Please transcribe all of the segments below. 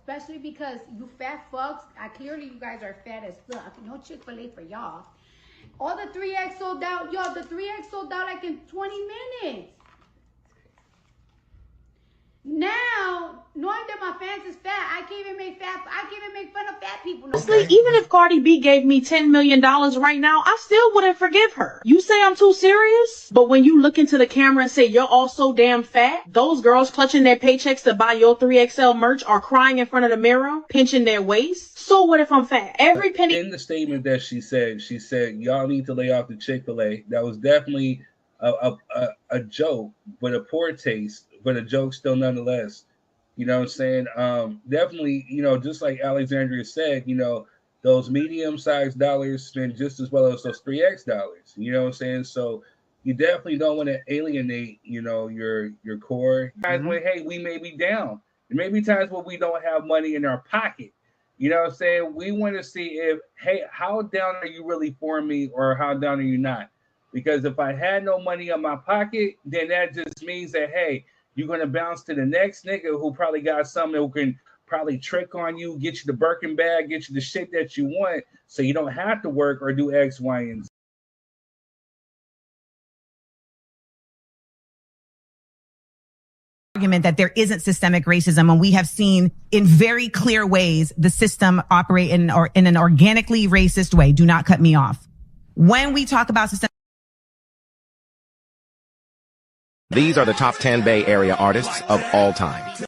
especially because you fat fucks, clearly you guys are fat as fuck. No Chick-fil-A for y'all. All the 3X sold out. Yo, the 3X sold out like in 20 minutes. Now, knowing that my fans is fat, I can't even make fun of fat people. Honestly, even if Cardi B gave me $10 million right now, I still wouldn't forgive her. You say I'm too serious? But when you look into the camera and say you're all so damn fat, those girls clutching their paychecks to buy your 3XL merch are crying in front of the mirror, pinching their waist. So what if I'm fat? Every penny. In the statement that she said, y'all need to lay off the Chick-fil-A. That was definitely a joke, but a poor taste, but a joke still nonetheless. You know what I'm saying? Definitely, you know, just like Alexandria said, you know, those medium-sized dollars spend just as well as those 3X dollars. You know what I'm saying? So you definitely don't want to alienate, you know, your core. Times when, hey, we may be down. There may be times when we don't have money in our pocket. You know what I'm saying? We want to see if, hey, how down are you really for me, or how down are you not? Because if I had no money in my pocket, then that just means that, hey, you're going to bounce to the next nigga who probably got something who can probably trick on you, get you the Birkin bag, get you the shit that you want, so you don't have to work or do X, Y, and Z. Argument that there isn't systemic racism, and we have seen in very clear ways the system operate in an organically racist way. Do not cut me off. When we talk about systemic, these are the top 10 Bay Area artists of all time.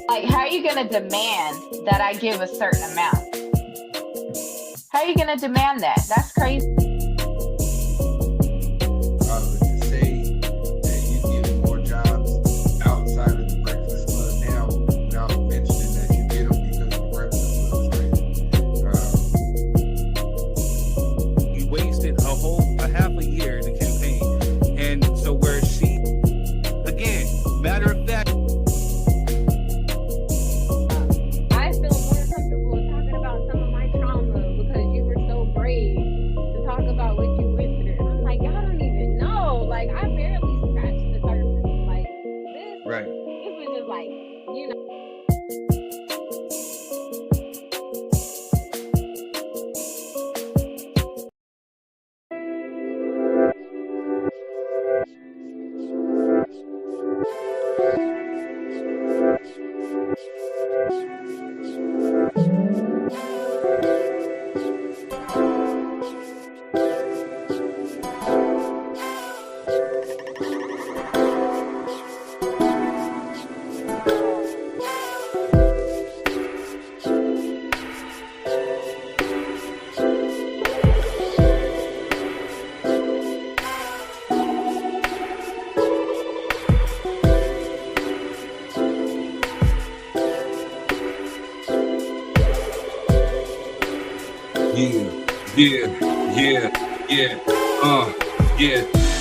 Like, how are you going to demand that I give a certain amount? How are you going to demand that? That's crazy. To say that you get more jobs outside of the Breakfast Club now, without mentioning that you get them because the Breakfast Club is right. You wasted a half a year in the campaign. And so where she, again, matter of fact,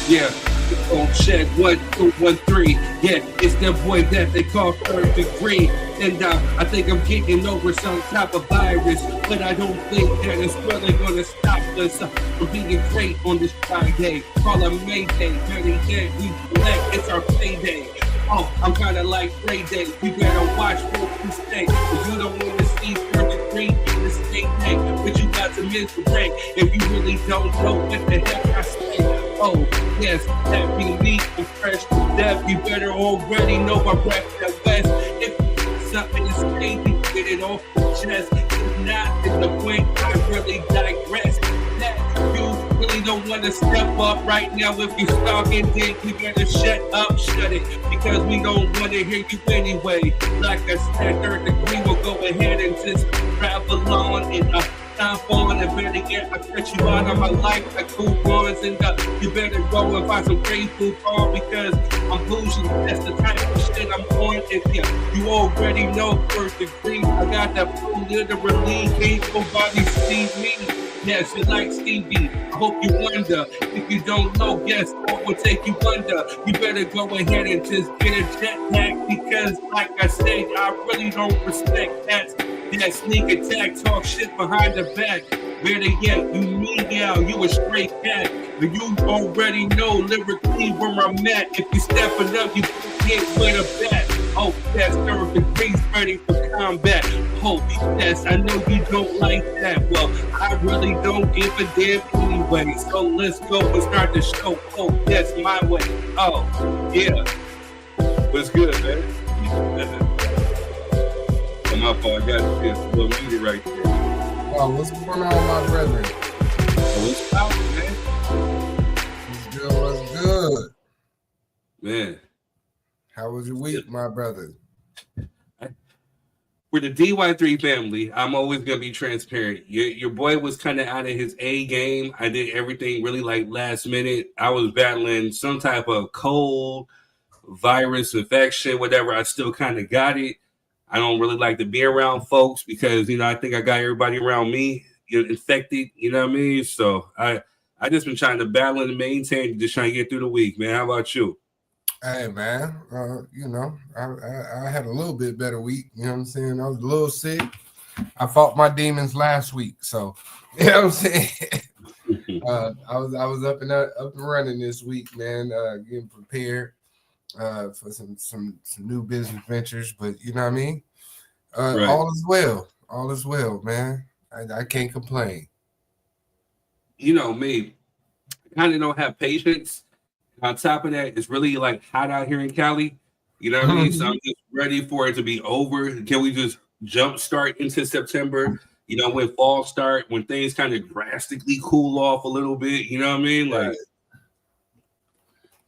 yeah. On check 1, 2, 1, 3. Yeah, it's that boy that they call third degree. And I think I'm getting over some type of virus, but I don't think that it's really gonna stop us from being great on this Friday. Call a Mayday, dirty day. We collect, it's our payday. Oh, I'm kinda like Ray Day. You better watch where you stay, cause you don't wanna see third degree in the state day. But you got to miss the break if you really don't know what the heck I say. Oh, yes, that be me and fresh to death. You better already know my rap that west. If something is crazy, get it off the chest. If not, it's the point I really digress. That you really don't want to step up right now. If you stalking, then you better shut up, shut it, because we don't want to hear you anyway. Like I said, third degree, we'll go ahead and just travel on and time falling, and better yet, I cut you out of my life like coupons, and you better go and find some great food on, because I'm bougie. That's the type of shit I'm on. If you already know, first degree, I got that full literally, ain't nobody see me. Yes, you like Stevie. I hope you wonder. If you don't know, guess what will take you under. You better go ahead and just get a jetpack, because like I said, I really don't respect that sneak attack, talk shit behind the back. Better yet, you mean out, you a straight cat. But you already know lyrically where I'm at. If you stepping up, you get with a bat. Oh, yes, third degrees ready for combat. Oh, yes, I know you don't like that. Well, I really don't give a damn anyway. So let's go and start the show. Oh, yes, my way. Oh, yeah. What's good, man? My fault. I got this little music right there. Oh, what's going on, my brethren? What's out, man? What's good? What's good? Man. How was your week, my brother? For the DY3 family, I'm always going to be transparent. Your boy was kind of out of his A game. I did everything really like last minute. I was battling some type of cold, virus, infection, whatever. I still kind of got it. I don't really like to be around folks because, I think I got everybody around me infected, you know what I mean? So I just been trying to battle and maintain, just trying to get through the week, man. How about you? Hey, man, I had a little bit better week, you know what I'm saying? I was a little sick. I fought my demons last week, so, you know what I'm saying? I was up and running this week, man, getting prepared for some new business ventures, but you know what I mean? Right. All is well, man. I can't complain. You know me, I kind of don't have patience. On top of that, it's really like hot out here in Cali. You know what I mean? So I'm just ready for it to be over. Can we just jump start into September? When fall start, when things kind of drastically cool off a little bit. You know what I mean? Like,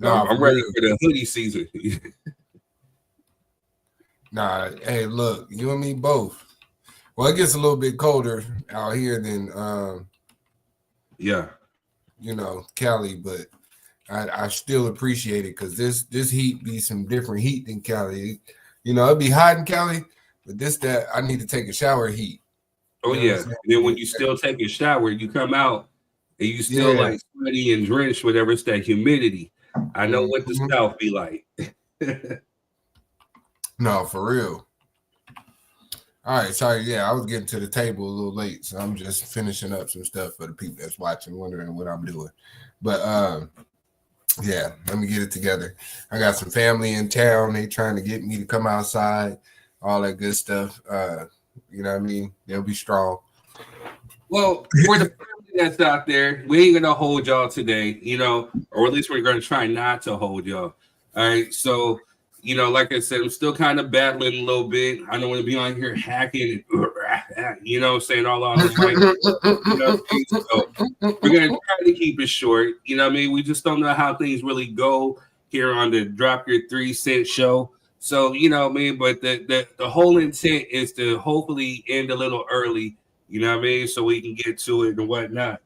I'm ready for the hoodie season. Hey, look, you and me both. Well, it gets a little bit colder out here than Cali, but I still appreciate it because this heat be some different heat than Cali. It'd be hot in Cali, but that I need to take a shower heat. Oh, yeah. And then when you still take a shower, you come out and you still like sweaty and drenched, whatever. It's that humidity. I know what the South be like. No, for real. All right, sorry. Yeah, I was getting to the table a little late, so I'm just finishing up some stuff for the people that's watching, wondering what I'm doing. But yeah, let me get it together. I got some family in town. They trying to get me to come outside, all that good stuff. You know what I mean? They'll be strong. Well, for the family that's out there, we ain't gonna hold y'all today, or at least we're gonna try not to hold y'all. All right, so. Like I said, I'm still kind of battling a little bit. I don't want to be on here hacking and, saying all out of the So we're going to try to keep it short. You know what I mean? We just don't know how things really go here on the Drop Your 3 Cent show. So, you know what I mean? But the whole intent is to hopefully end a little early, you know what I mean? So we can get to it and whatnot,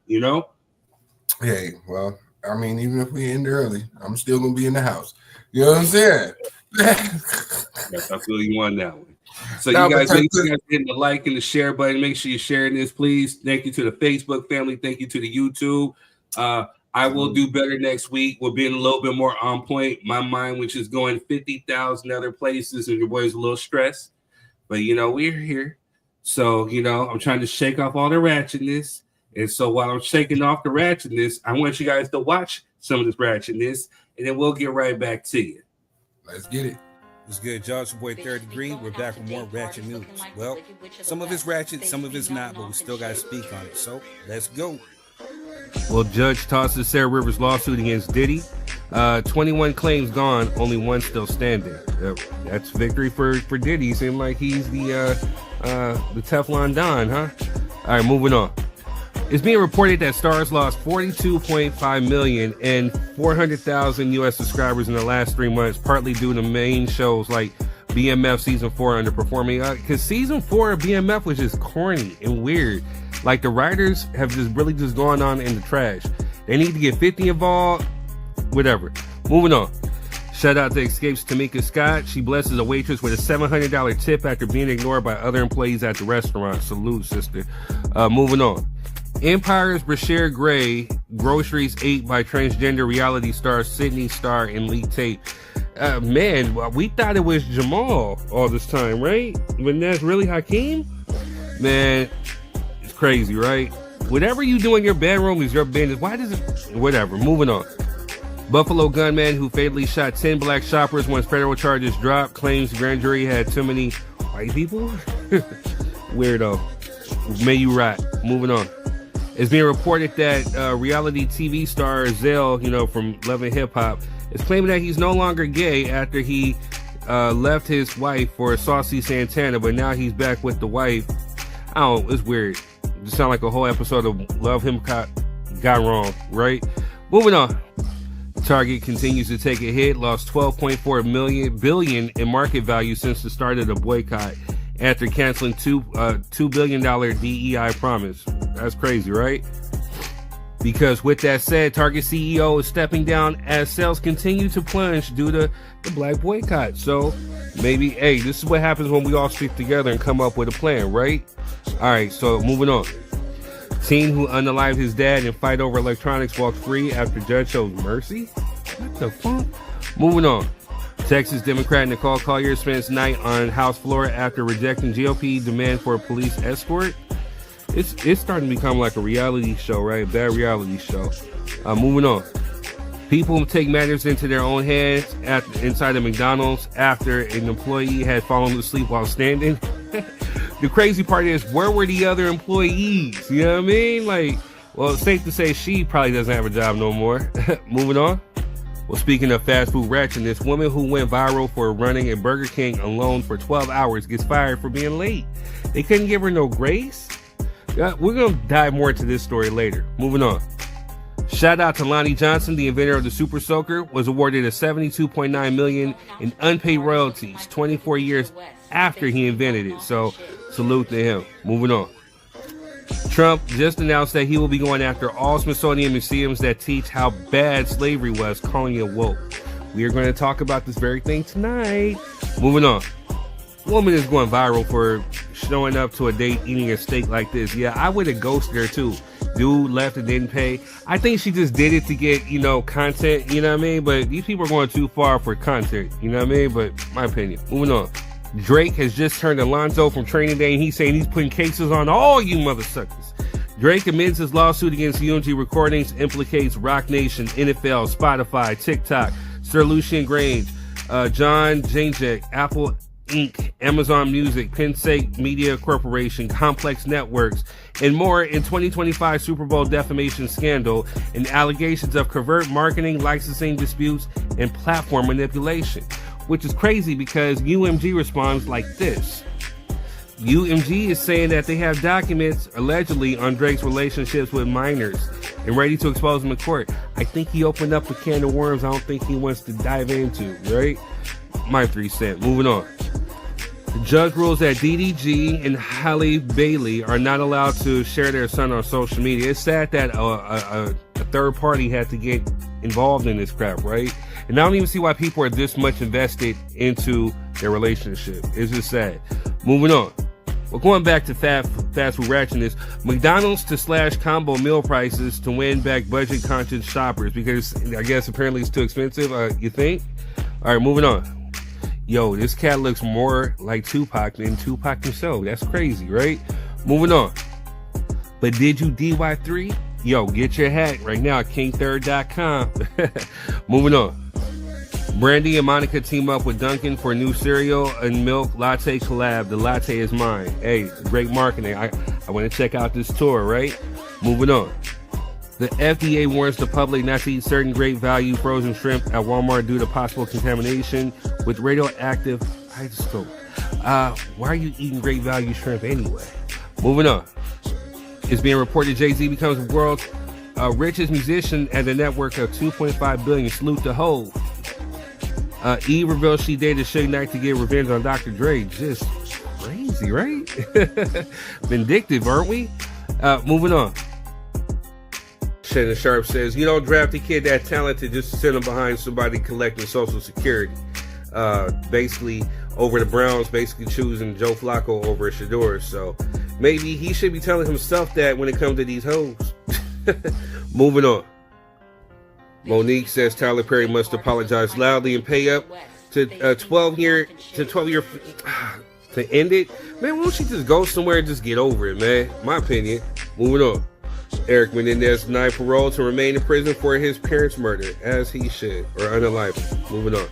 Hey, well, I mean, even if we end early, I'm still going to be in the house. You know what I'm saying? Yes, I feel you on that one. So you guys make sure you guys hit the like and the share button. Make sure you're sharing this, please. Thank you to the Facebook family. Thank you to the YouTube. I will do better next week. We're being a little bit more on point. My mind, which is going 50,000 other places, and your boy's a little stressed. But we're here. So I'm trying to shake off all the ratchetness. And so while I'm shaking off the ratchetness, I want you guys to watch some of this ratchetness, and then we'll get right back to you. Let's get it. What's good, y'all? It's your boy Third Degree. We're back with more ratchet news. Well, some of it's ratchet, some of it's not, but we still got to speak on it. So let's go. Well, Judge tosses Sarah Rivers' lawsuit against Diddy. 21 claims gone, only one still standing. That's victory for Diddy. Seems like he's the The Teflon Don, huh? All right, moving on. It's being reported that Starz lost 42.5 million and 400,000 U.S. subscribers in the last 3 months, partly due to main shows like BMF Season 4 underperforming. Because Season 4 of BMF was just corny and weird. Like, the writers have just really just gone on in the trash. They need to get 50 involved. Whatever. Moving on. Shout out to Escape's Tamika Scott. She blesses a waitress with a $700 tip after being ignored by other employees at the restaurant. Salute, sister. Moving on. Empire's Brashear Gray, groceries ate by transgender reality star Sydney Starr in leaked tape. Man, we thought it was Jamal all this time, right? But that's really Hakeem? Man, it's crazy, right? Whatever you do in your bedroom is your business. Why does it? Whatever. Moving on. Buffalo gunman who fatally shot 10 black shoppers once federal charges dropped claims grand jury had too many white people. Weirdo. May you rot. Moving on. It's being reported that reality TV star Zell, from Love and Hip Hop, is claiming that he's no longer gay after he left his wife for Saucy Santana, but now he's back with the wife. I don't know, it's weird. It just sounds like a whole episode of Love Hip Hop got wrong, right? Moving on. Target continues to take a hit, lost $12.4 billion in market value since the start of the boycott after canceling $2 billion DEI promise. That's crazy, right? Because with that said, Target CEO is stepping down as sales continue to plunge due to the black boycott. So maybe, hey, this is what happens when we all stick together and come up with a plan, right? All right, so moving on. Teen who unalived his dad in fight over electronics walked free after judge shows mercy? What the fuck? Moving on. Texas Democrat Nicole Collier spends night on House floor after rejecting GOP demand for a police escort. It's starting to become like a reality show, right? Bad reality show. Moving on. People take matters into their own hands inside of McDonald's after an employee had fallen asleep while standing. The crazy part is, where were the other employees? You know what I mean? Like, well, it's safe to say she probably doesn't have a job no more. Moving on. Well, speaking of fast food ratchet, this woman who went viral for running a Burger King alone for 12 hours gets fired for being late. They couldn't give her no grace? We're going to dive more into this story later. Moving on. Shout out to Lonnie Johnson, the inventor of the Super Soaker, was awarded a $72.9 million in unpaid royalties 24 years after he invented it. So salute to him. Moving on. Trump just announced that he will be going after all Smithsonian museums that teach how bad slavery was, calling it woke. We are going to talk about this very thing tonight. Moving on. Woman is going viral for showing up to a date eating a steak like this. Yeah, I would have ghosted her too. Dude left and didn't pay. I think she just did it to get, content, you know what I mean? But these people are going too far for content, you know what I mean? But my opinion. Moving on. Drake has just turned Alonzo from Training Day and he's saying he's putting cases on all you mother suckers. Drake admits his lawsuit against UMG Recordings implicates Rock Nation, NFL, Spotify, TikTok, Sir Lucian Grange, John Janjek, Apple Inc., Amazon Music, Pensake Media Corporation, Complex Networks, and more in 2025 Super Bowl defamation scandal and allegations of covert marketing, licensing disputes, and platform manipulation. Which is crazy because UMG responds like this. UMG is saying that they have documents allegedly on Drake's relationships with minors and ready to expose them in court. I think he opened up a can of worms I don't think he wants to dive into, right? My 3 cents. Moving on. The judge rules that DDG and Halle Bailey are not allowed to share their son on social media. It's sad that a third party had to get involved in this crap, right? And I don't even see why people are this much invested into their relationship. It's just sad. Moving on. Well, going back to fast food ratchetness, McDonald's to slash combo meal prices to win back budget conscious shoppers because I guess apparently it's too expensive. You think? All right, moving on. Yo, this cat looks more like Tupac than Tupac himself. That's crazy, right? Moving on. But did you DY3? Yo, get your hat right now at king3rd.com. Moving on. Brandy and Monica team up with Dunkin' for new cereal and milk latte collab. The latte is mine. Hey, great marketing. I want to check out this tour, right? Moving on. The FDA warns the public not to eat certain great value frozen shrimp at Walmart due to possible contamination with radioactive isotope. Why are you eating great value shrimp anyway? Moving on. It's being reported Jay-Z becomes the world's richest musician at a network of $2.5 billion. Salute to Hov. Eve reveals she dated Suge Knight to get revenge on Dr. Dre. Just crazy, right? Vindictive, aren't we? Moving on. Shannon Sharp says, you don't draft a kid that talented just to send him behind somebody collecting Social Security. Basically, over the Browns, basically choosing Joe Flacco over Shador. So maybe he should be telling himself that when it comes to these hoes. Moving on. Monique says Tyler Perry must apologize loudly and pay up to 12-year to end it. Man, why don't you just go somewhere and just get over it, man? My opinion. Moving on. Eric Menendez denied parole to remain in prison for his parents' murder, as he should, or unalive. Moving on.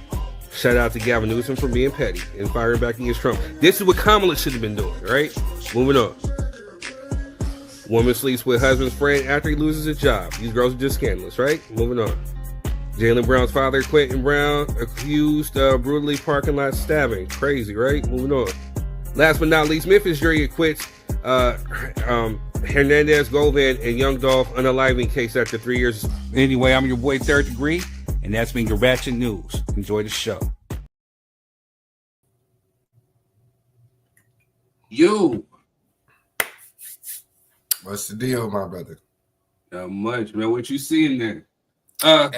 Shout out to Gavin Newsom for being petty and firing back against Trump. This is what Kamala should have been doing, right? Moving on. Woman sleeps with husband's friend after he loses his job. These girls are just scandalous, right? Moving on. Jaylen Brown's father, Quentin Brown, accused brutally parking lot stabbing. Crazy, right? Moving on. Last but not least, Memphis jury acquits Hernandez, Govan, and Young Dolph unaliving case after 3 years. Anyway, I'm your boy Third Degree, and that's been your Ratchet News. Enjoy the show. You. What's the deal, my brother? Not much, man. What you seeing there? Hey,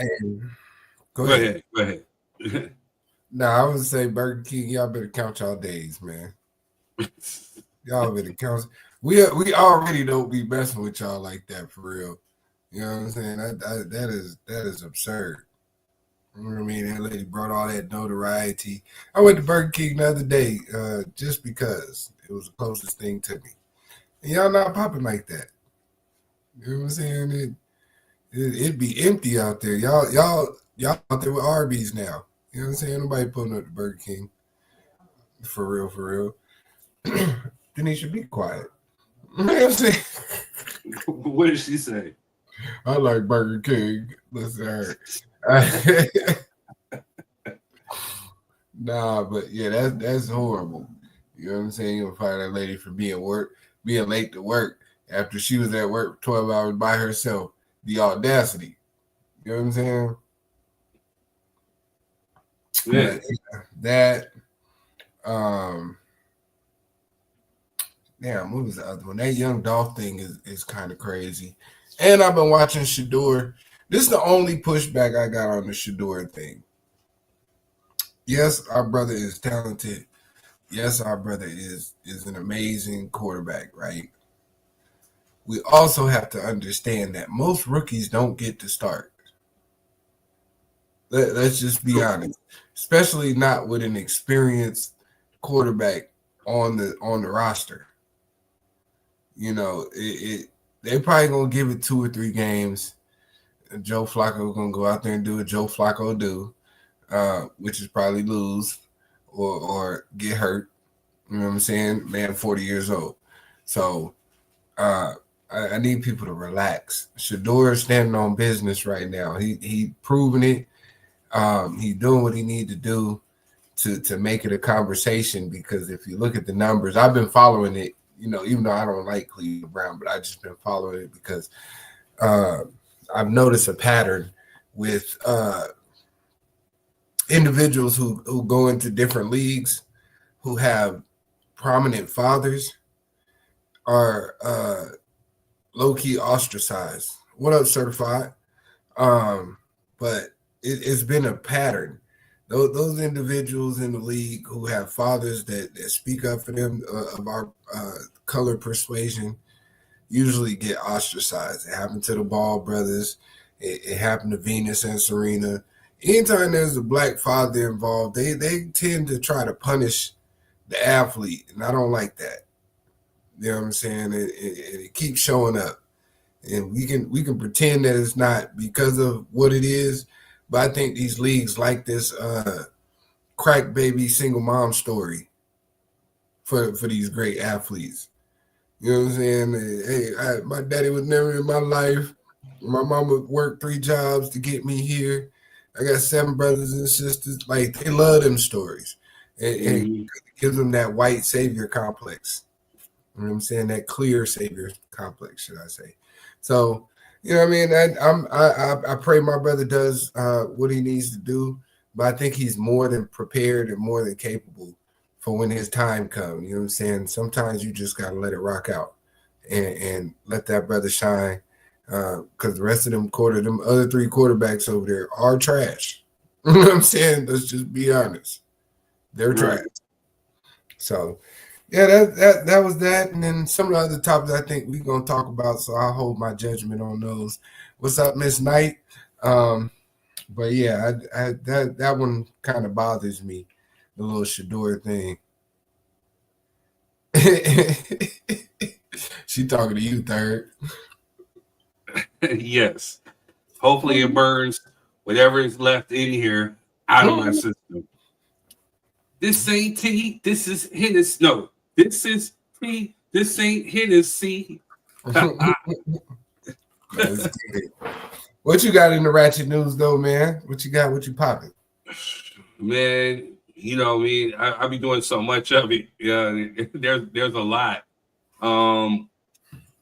go ahead. Nah, I would say Burger King, y'all better count y'all days, man. Y'all better count. We already don't be messing with y'all like that for real. You know what I'm saying? That is absurd. You know what I mean? That lady brought all that notoriety. I went to Burger King the other day just because it was the closest thing to me. And y'all not popping like that. You know what I'm saying? It'd be empty out there. Y'all out there with Arby's now. You know what I'm saying? Nobody pulling up the Burger King. For real. Denisha, be quiet. You know what I'm saying? What did she say? I like Burger King. Listen to her. Nah, but yeah, that's horrible. You know what I'm saying? You'll find that lady for being late to work after she was at work 12 hours by herself. The audacity. You know what I'm saying? Yeah. That damn, what was the other one? That Young Dolph thing is kind of crazy. And I've been watching Shador. This is the only pushback I got on the Shador thing. Yes, our brother is talented. Yes, our brother is an amazing quarterback, right? We also have to understand that most rookies don't get to start. Let's just be honest, especially not with an experienced quarterback on the roster. You know, they probably gonna give it 2 or 3 games. Joe Flacco gonna go out there and do what Joe Flacco do, which is probably lose or get hurt. You know what I'm saying? Man, 40 years old. So I need people to relax. Shador is standing on business right now. He proving it. He doing what he need to do to make it a conversation, because if you look at the numbers, I've been following it, you know, even though I don't like Cleveland Brown, but I just been following it because I've noticed a pattern with individuals who go into different leagues who have prominent fathers are low-key ostracized. What up, certified? But it's been a pattern. Those individuals in the league who have fathers that speak up for them of our color persuasion usually get ostracized. It happened to the Ball brothers. It happened to Venus and Serena. Anytime there's a black father involved, they tend to try to punish the athlete, and I don't like that. You know what I'm saying? It keeps showing up, and we can pretend that it's not because of what it is. But I think these leagues like this crack baby single mom story for these great athletes. You know what I'm saying? Hey, my daddy was never in my life. My mama worked 3 jobs to get me here. I got 7 brothers and sisters. Like, they love them stories. It gives them that white savior complex. You know what I'm saying? That clear savior complex, should I say. So, you know what I mean? I pray my brother does what he needs to do, but I think he's more than prepared and more than capable for when his time comes. You know what I'm saying? Sometimes you just got to let it rock out and let that brother shine, because the rest of them other three quarterbacks over there are trash. You know what I'm saying? Let's just be honest. They're trash. So, yeah, that was that. And then some of the other topics I think we're going to talk about, so I'll hold my judgment on those. What's up, Miss Knight? But yeah, that one kind of bothers me, the little Shador thing. She talking to you, Third. Yes. Hopefully it burns whatever is left in here out of my system. This ain't tea. This is Hennessy. No, this is tea. This ain't Hennessy. What you got in the ratchet news, though, man? What you got? What you popping? Man, you know me. I be doing so much of it. Yeah, there's a lot.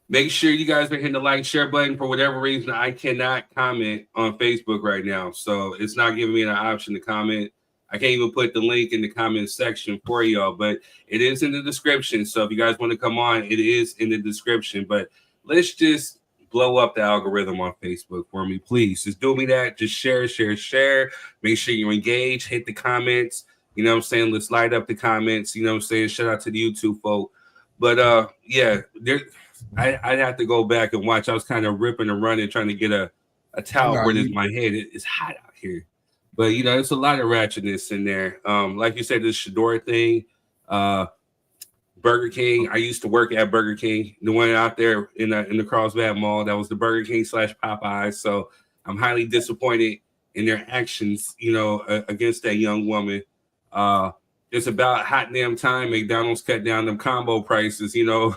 Make sure you guys are hitting the like, share button. For whatever reason, I cannot comment on Facebook right now, so it's not giving me an option to comment. I can't even put the link in the comment section for y'all, but it is in the description. So if you guys want to come on, it is in the description. But let's just blow up the algorithm on Facebook for me, please. Just do me that. Just share. Make sure you engage. Hit the comments. You know what I'm saying? Let's light up the comments. You know what I'm saying? Shout out to the YouTube folk. But yeah, I'd have to go back and watch. I was kind of ripping and running, trying to get a towel where this my head. It's hot out here. But, you know, there's a lot of ratchetness in there. Like you said, this Shador thing, Burger King. I used to work at Burger King, the one out there in the Carlsbad Mall. That was the Burger King / Popeyes. So I'm highly disappointed in their actions, you know, against that young woman. It's about hot damn time McDonald's cut down them combo prices, you know.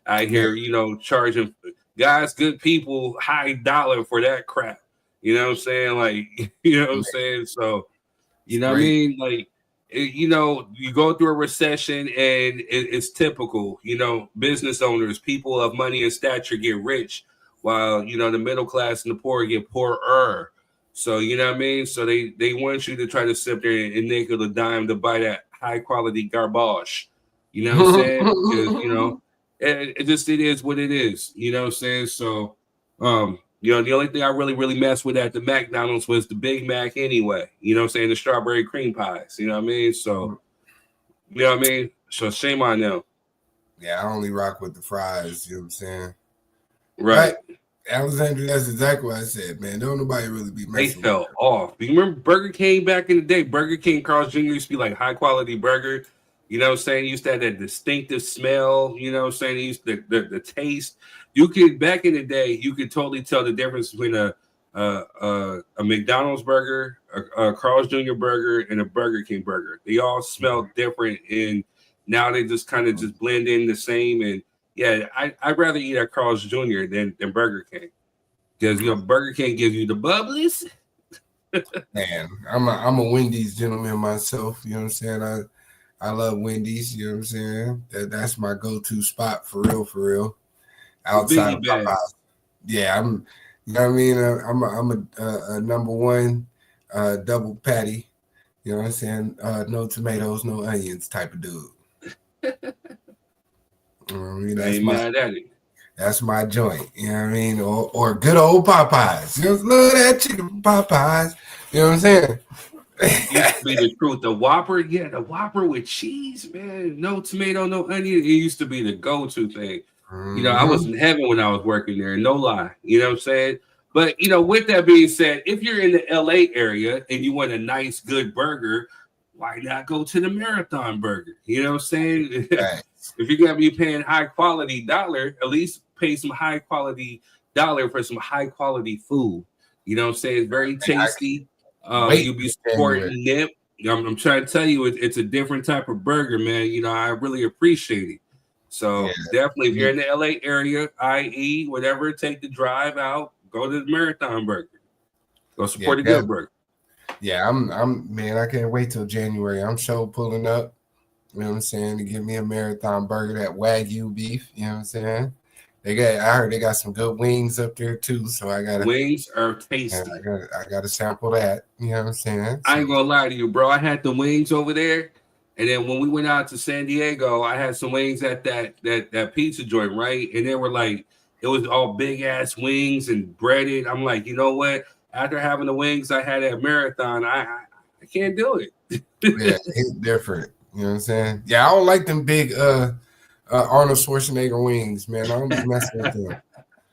I hear, you know, charging guys, good people, high dollar for that crap. You know what I'm saying? Like, you know what I'm saying? So, you know what I mean? Like, you know, you go through a recession and it's typical, you know, business owners, people of money and stature get rich while, you know, the middle class and the poor get poorer. So, you know what I mean? So they want you to try to sit there and nickel a dime to buy that high quality garbage. You know what I'm saying? Because, you know, it is what it is. You know what I'm saying? So, you know, the only thing I really messed with at the McDonald's was the Big Mac anyway. You know what I'm saying? The strawberry cream pies. You know what I mean? So, you know what I mean? So shame on them. Yeah, I only rock with the fries. You know what I'm saying? Right. Alexander, that's exactly what I said, man. Don't nobody really be messing. They fell off. You remember Burger King back in the day? Burger King, Carl's Jr. used to be like high quality burger. You know what I'm saying? Used to have that distinctive smell. You know what I'm saying? It used to, the taste. You could, back in the day, you could totally tell the difference between a McDonald's burger, a Carl's Jr. burger, and a Burger King burger. They all smell different, and now they just kind of just blend in the same. And yeah, I'd rather eat at Carl's Jr. than Burger King, because, you know, Burger King gives you the bubblies. Man, I'm a Wendy's gentleman myself. You know what I'm saying? I love Wendy's. You know what I'm saying? That's my go-to spot for real. Outside of Popeyes. Yeah, I'm. You know what I mean? I'm a number one double patty. You know what I'm saying? No tomatoes, no onions type of dude. That's my joint. You know what I mean? Or good old Popeyes. You know, love that chicken from Popeyes. You know what I'm saying? Used to be the truth. The Whopper, yeah, the Whopper with cheese, man. No tomato, no onion. It used to be the go-to thing. You know, I was in heaven when I was working there, no lie. You know what I'm saying? But, you know, with that being said, if you're in the LA area and you want a nice, good burger, why not go to the Marathon Burger? You know what I'm saying? Right. If you're going to be paying high quality dollar, at least pay some high quality dollar for some high quality food. You know what I'm saying? It's very tasty. You'll be supporting them. I'm trying to tell you, it's a different type of burger, man. You know, I really appreciate it. So definitely, if you're in the LA area, i.e., whatever, take the drive out, go to the Marathon Burger. Go support a good burger. Yeah, I'm man, I can't wait till January. I'm sure pulling up, you know what I'm saying, to give me a marathon burger, that Wagyu beef, you know what I'm saying? I heard they got some good wings up there too, so Wings are tasty. I gotta sample that, you know what I'm saying? I ain't gonna lie to you, bro. I had the wings over there, and then when we went out to San Diego, I had some wings at that pizza joint, right? And they were like, it was all big ass wings and breaded. I'm like, you know what? After having the wings I had at Marathon, I can't do it. Yeah, it's different. You know what I'm saying? Yeah, I don't like them big Arnold Schwarzenegger wings, man. I don't be messing with them.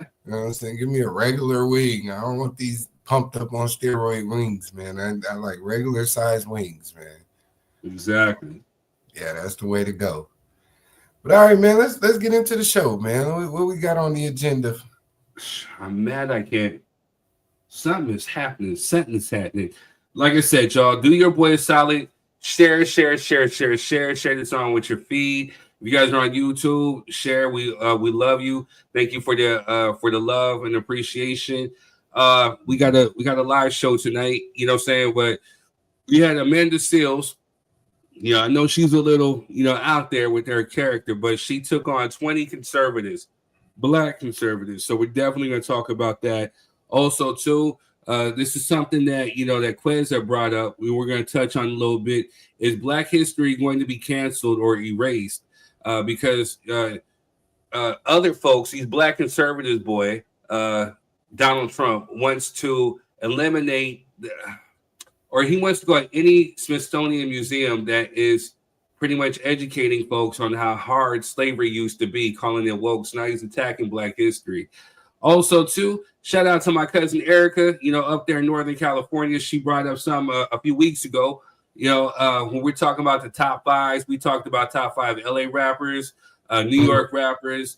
You know what I'm saying? Give me a regular wing. I don't want these pumped up on steroid wings, man. I like regular size wings, man. Exactly. Yeah, that's the way to go. But all right, man, let's get into the show, man. What we got on the agenda? I'm mad I can't. Something is happening. Something's happening. Like I said, y'all, do your boy a solid. Share this on with your feed. If you guys are on YouTube, share. We love you. Thank you for the love and appreciation. We got a live show tonight. You know what I'm saying? But we had Amanda Seales. You know, I know she's a little, out there with her character, but she took on 20 conservatives, black conservatives. So we're definitely going to talk about that. Also, too, this is something that, that Quez had brought up. We were going to touch on a little bit. Is Black history going to be canceled or erased? Because other folks, these black conservatives, Donald Trump wants to eliminate or he wants to go at any Smithsonian museum that is pretty much educating folks on how hard slavery used to be, calling it woke. So now he's attacking Black history. Also, too, shout out to my cousin Erica, up there in Northern California. She brought up some a few weeks ago. When we're talking about the top fives, we talked about top 5 LA rappers, New York rappers,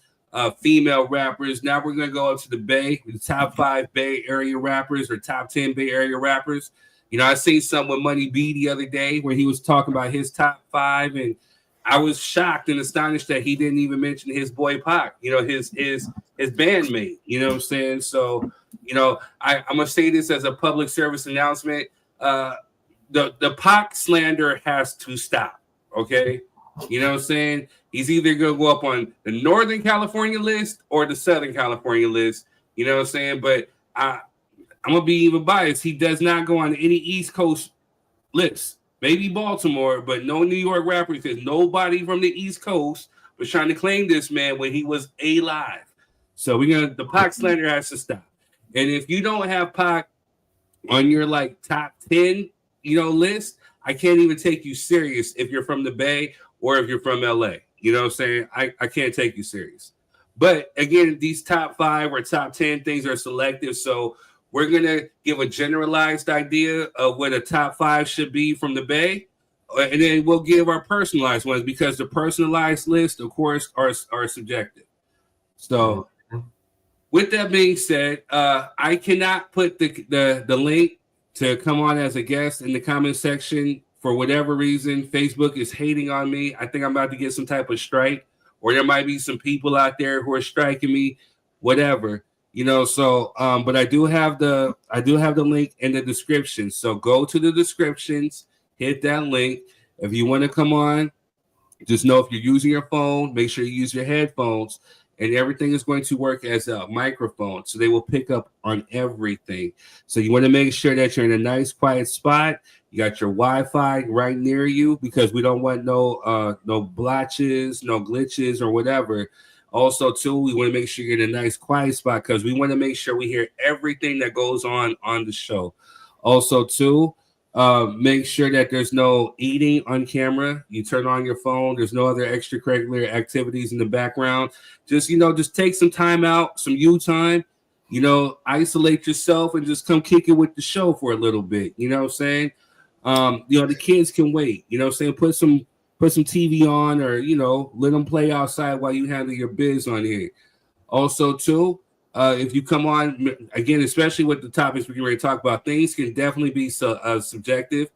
female rappers. Now we're going to go up to the Bay, the top 5 Bay Area rappers or top 10 Bay Area rappers. I seen something with Money B the other day where he was talking about his top 5, and I was shocked and astonished that he didn't even mention his boy Pac, his bandmate. You know what I'm saying? So, I'm gonna say this as a public service announcement. The Pac slander has to stop. Okay, you know what I'm saying? He's either gonna go up on the Northern California list or the Southern California list. You know what I'm saying? But I'm gonna be even biased. He does not go on any East Coast lists. Maybe Baltimore, but no New York rapper, because nobody from the East Coast was trying to claim this man when he was alive. So the Pac slander has to stop. And if you don't have Pac on your top 10, list, I can't even take you serious if you're from the Bay or if you're from LA. You know what I'm saying? I can't take you serious. But again, these top 5 or top 10 things are selective. So we're going to give a generalized idea of what a top 5 should be from the Bay. And then we'll give our personalized ones, because the personalized list, of course, are subjective. So with that being said, I cannot put the link to come on as a guest in the comment section. For whatever reason, Facebook is hating on me. I think I'm about to get some type of strike, or there might be some people out there who are striking me, whatever. But I do have the link in the description. So go to the descriptions, hit that link. If you want to come on, just know if you're using your phone, make sure you use your headphones, and everything is going to work as a microphone. So they will pick up on everything. So you want to make sure that you're in a nice, quiet spot. You got your Wi-Fi right near you, because we don't want no blotches, no glitches or whatever. Also, too, we want to make sure you're in a nice, quiet spot, because we want to make sure we hear everything that goes on the show. Also, too, make sure that there's no eating on camera. You turn on your phone. There's no other extracurricular activities in the background. Just take some time out, some you time. Isolate yourself and just come kick it with the show for a little bit. You know what I'm saying? The kids can wait. You know what I'm saying? Put some TV on, or let them play outside while you handle your biz on here. Also, too, if you come on again, especially with the topics we're going to talk about, things can definitely be subjective.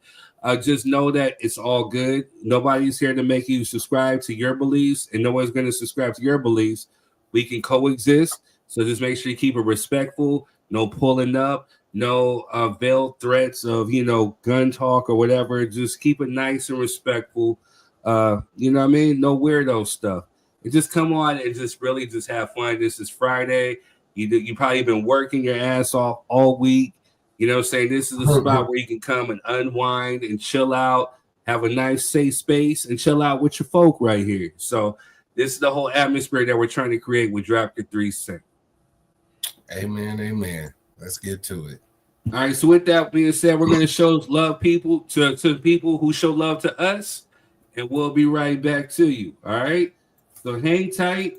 Just know that it's all good. Nobody's here to make you subscribe to your beliefs, and no one's going to subscribe to your beliefs. We can coexist. So just make sure you keep it respectful. No pulling up. no veiled threats of, you know, gun talk or whatever. Just keep it nice and respectful. You know what I mean? No weirdo stuff. And just come on and just really just have fun. This is Friday. You probably been working your ass off all week. You know what I'm saying? This is a spot where you can come and unwind and chill out, have a nice safe space and chill out with your folk right here. So this is the whole atmosphere that we're trying to create with Drop Your 3 Cent. Amen, amen. Let's get to it. All right, so with that being said, we're going to show love people to people who show love to us, and we'll be right back to you. All right, so hang tight,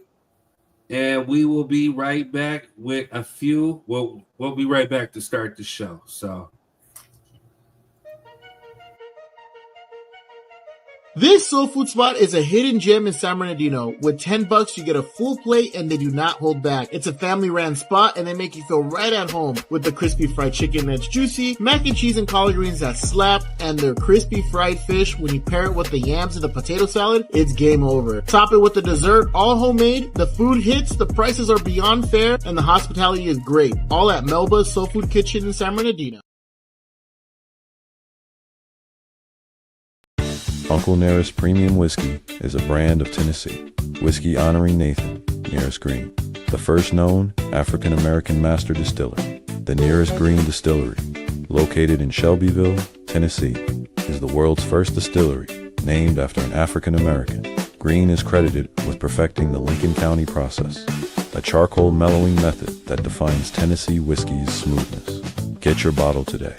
and we will be right back with a few. We'll be right back to start the show. So. This soul food spot is a hidden gem in San Bernardino. With $10, you get a full plate and they do not hold back. It's a family-ran spot and they make you feel right at home with the crispy fried chicken that's juicy, mac and cheese and collard greens that slap, and their crispy fried fish. When you pair it with the yams and the potato salad, it's game over. Top it with the dessert, all homemade. The food hits, the prices are beyond fair, and the hospitality is great. All at Melba's Soul Food Kitchen in San Bernardino. Uncle Nearest Premium Whiskey is a brand of Tennessee. Whiskey honoring Nathan, Nearest Green, the first known African-American master distiller. The Nearest Green Distillery, located in Shelbyville, Tennessee, is the world's first distillery named after an African-American. Green is credited with perfecting the Lincoln County process, a charcoal mellowing method that defines Tennessee whiskey's smoothness. Get your bottle today.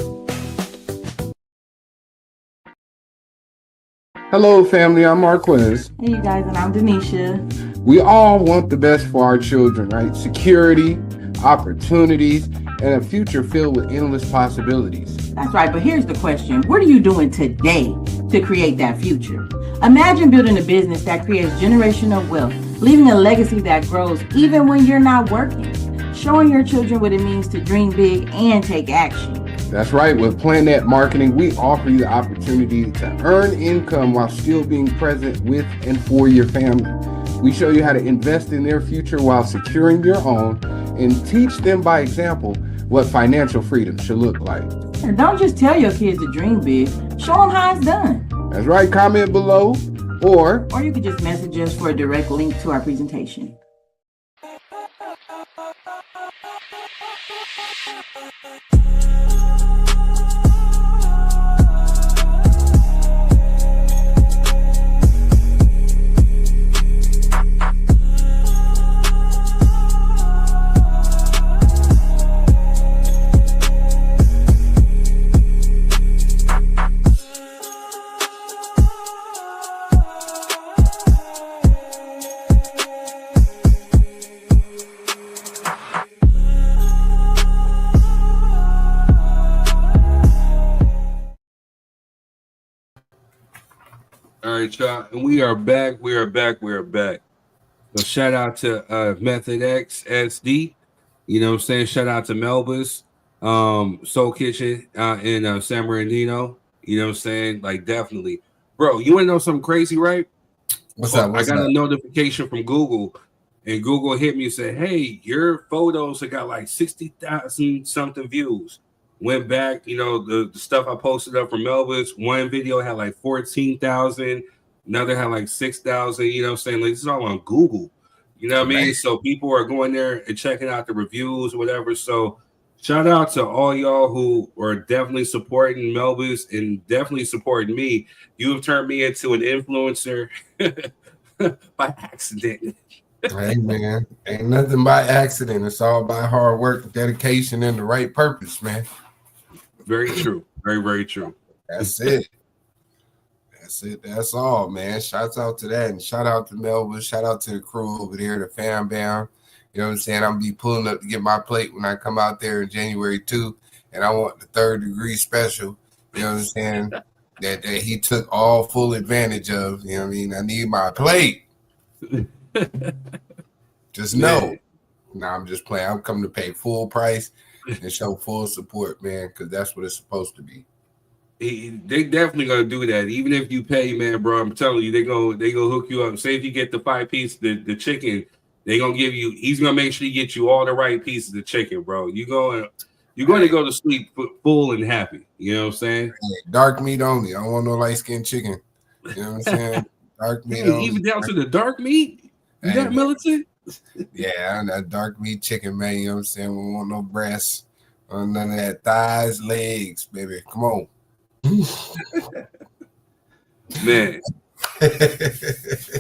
Hello, family. I'm Marquez. Hey, you guys, and I'm Denisha. We all want the best for our children, right? Security, opportunities, and a future filled with endless possibilities. That's right, but here's the question. What are you doing today to create that future? Imagine building a business that creates generational wealth, leaving a legacy that grows even when you're not working, showing your children what it means to dream big and take action. That's right. With PlanNet Marketing, we offer you the opportunity to earn income while still being present with and for your family. We show you how to invest in their future while securing your own and teach them by example what financial freedom should look like. And don't just tell your kids to dream big, show them how it's done. That's right. Comment below or you could just message us for a direct link to our presentation. All right, y'all, and we are back. So shout out to Method X SD. You know what I'm saying? Shout out to Melba's Soul Kitchen in San Bernardino. You know what I'm saying? Like, definitely. Bro, you want to know something crazy, right? What's that? I got a notification from Google, and Google hit me and said, hey, your photos have got like 60,000 something views. Went back, you know, the stuff I posted up from Melba's. One video had like 14,000, another had like 6,000. You know what I'm saying? Like, this is all on Google. You know what I mean? So people are going there and checking out the reviews or whatever. So shout out to all y'all who are definitely supporting Melba's and definitely supporting me. You have turned me into an influencer by accident. Hey, man. Ain't nothing by accident. It's all by hard work, dedication, and the right purpose, man. Very true. Very, very true. That's it. That's it. That's all, man. Shouts out to that. And shout out to Melba. Shout out to the crew over there, the fam bam. You know what I'm saying? I'm be pulling up to get my plate when I come out there in January 2. And I want the 3rd degree special. You know what I'm saying? that he took all full advantage of. You know what I mean? I need my plate. Just know. No, I'm just playing. I'm coming to pay full price and show full support, man, because that's what it's supposed to be. They definitely gonna do that. Even if you pay, man, bro, I'm telling you, they gonna hook you up. Say if you get the 5-piece, the chicken, they gonna give you. He's gonna make sure he get you all the right pieces of chicken, bro. You going You're going to go to sleep full and happy. You know what I'm saying? Dark meat only. I don't want no light skinned chicken. You know what I'm saying? Dark meat only. Even down to the dark meat? You got militant? Yeah, that dark meat chicken, man. You know what I'm saying? We don't want no breasts. None of that thighs, legs, baby. Come on. Man.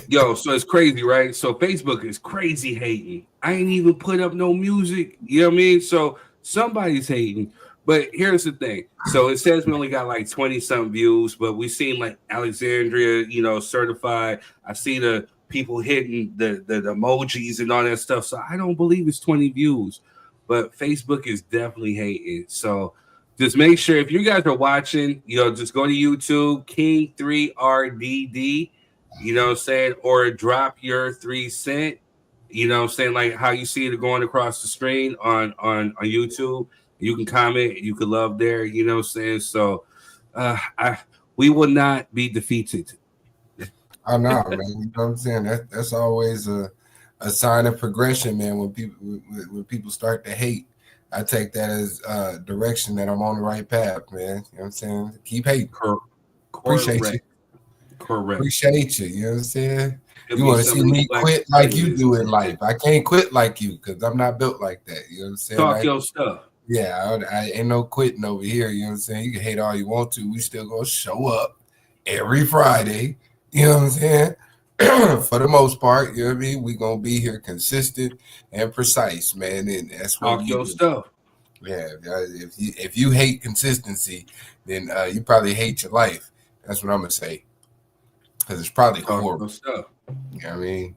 Yo, so it's crazy, right? So Facebook is crazy hating. I ain't even put up no music. You know what I mean? So somebody's hating. But here's the thing. So it says we only got like 20-something views, but we seen like Alexandria, certified. I see the people hitting the emojis and all that stuff. So I don't believe it's 20 views. But Facebook is definitely hating. So just make sure if you guys are watching, just go to YouTube, King3RDD, you know what I'm saying, or drop your 3 cents, you know what I'm saying, like how you see it going across the screen on YouTube. You can comment, you can love there, you know what I'm saying. So we will not be defeated. I know, man. You know what I'm saying? That's always a sign of progression, man. When people start to hate, I take that as direction that I'm on the right path, man. You know what I'm saying? Keep hating. Appreciate you. Correct. Appreciate you. You know what I'm saying? You want to see me quit like you do in life. I can't quit like you because I'm not built like that. You know what I'm saying? Talk your stuff. Yeah, I ain't no quitting over here. You know what I'm saying? You can hate all you want to. We still gonna show up every Friday. You know what I'm saying? For the most part, you know what I mean? We gonna be here consistent and precise, man. And that's what talk your stuff. Yeah, if you hate consistency, then you probably hate your life. That's what I'm gonna say. Because it's probably horrible stuff. You know what I mean?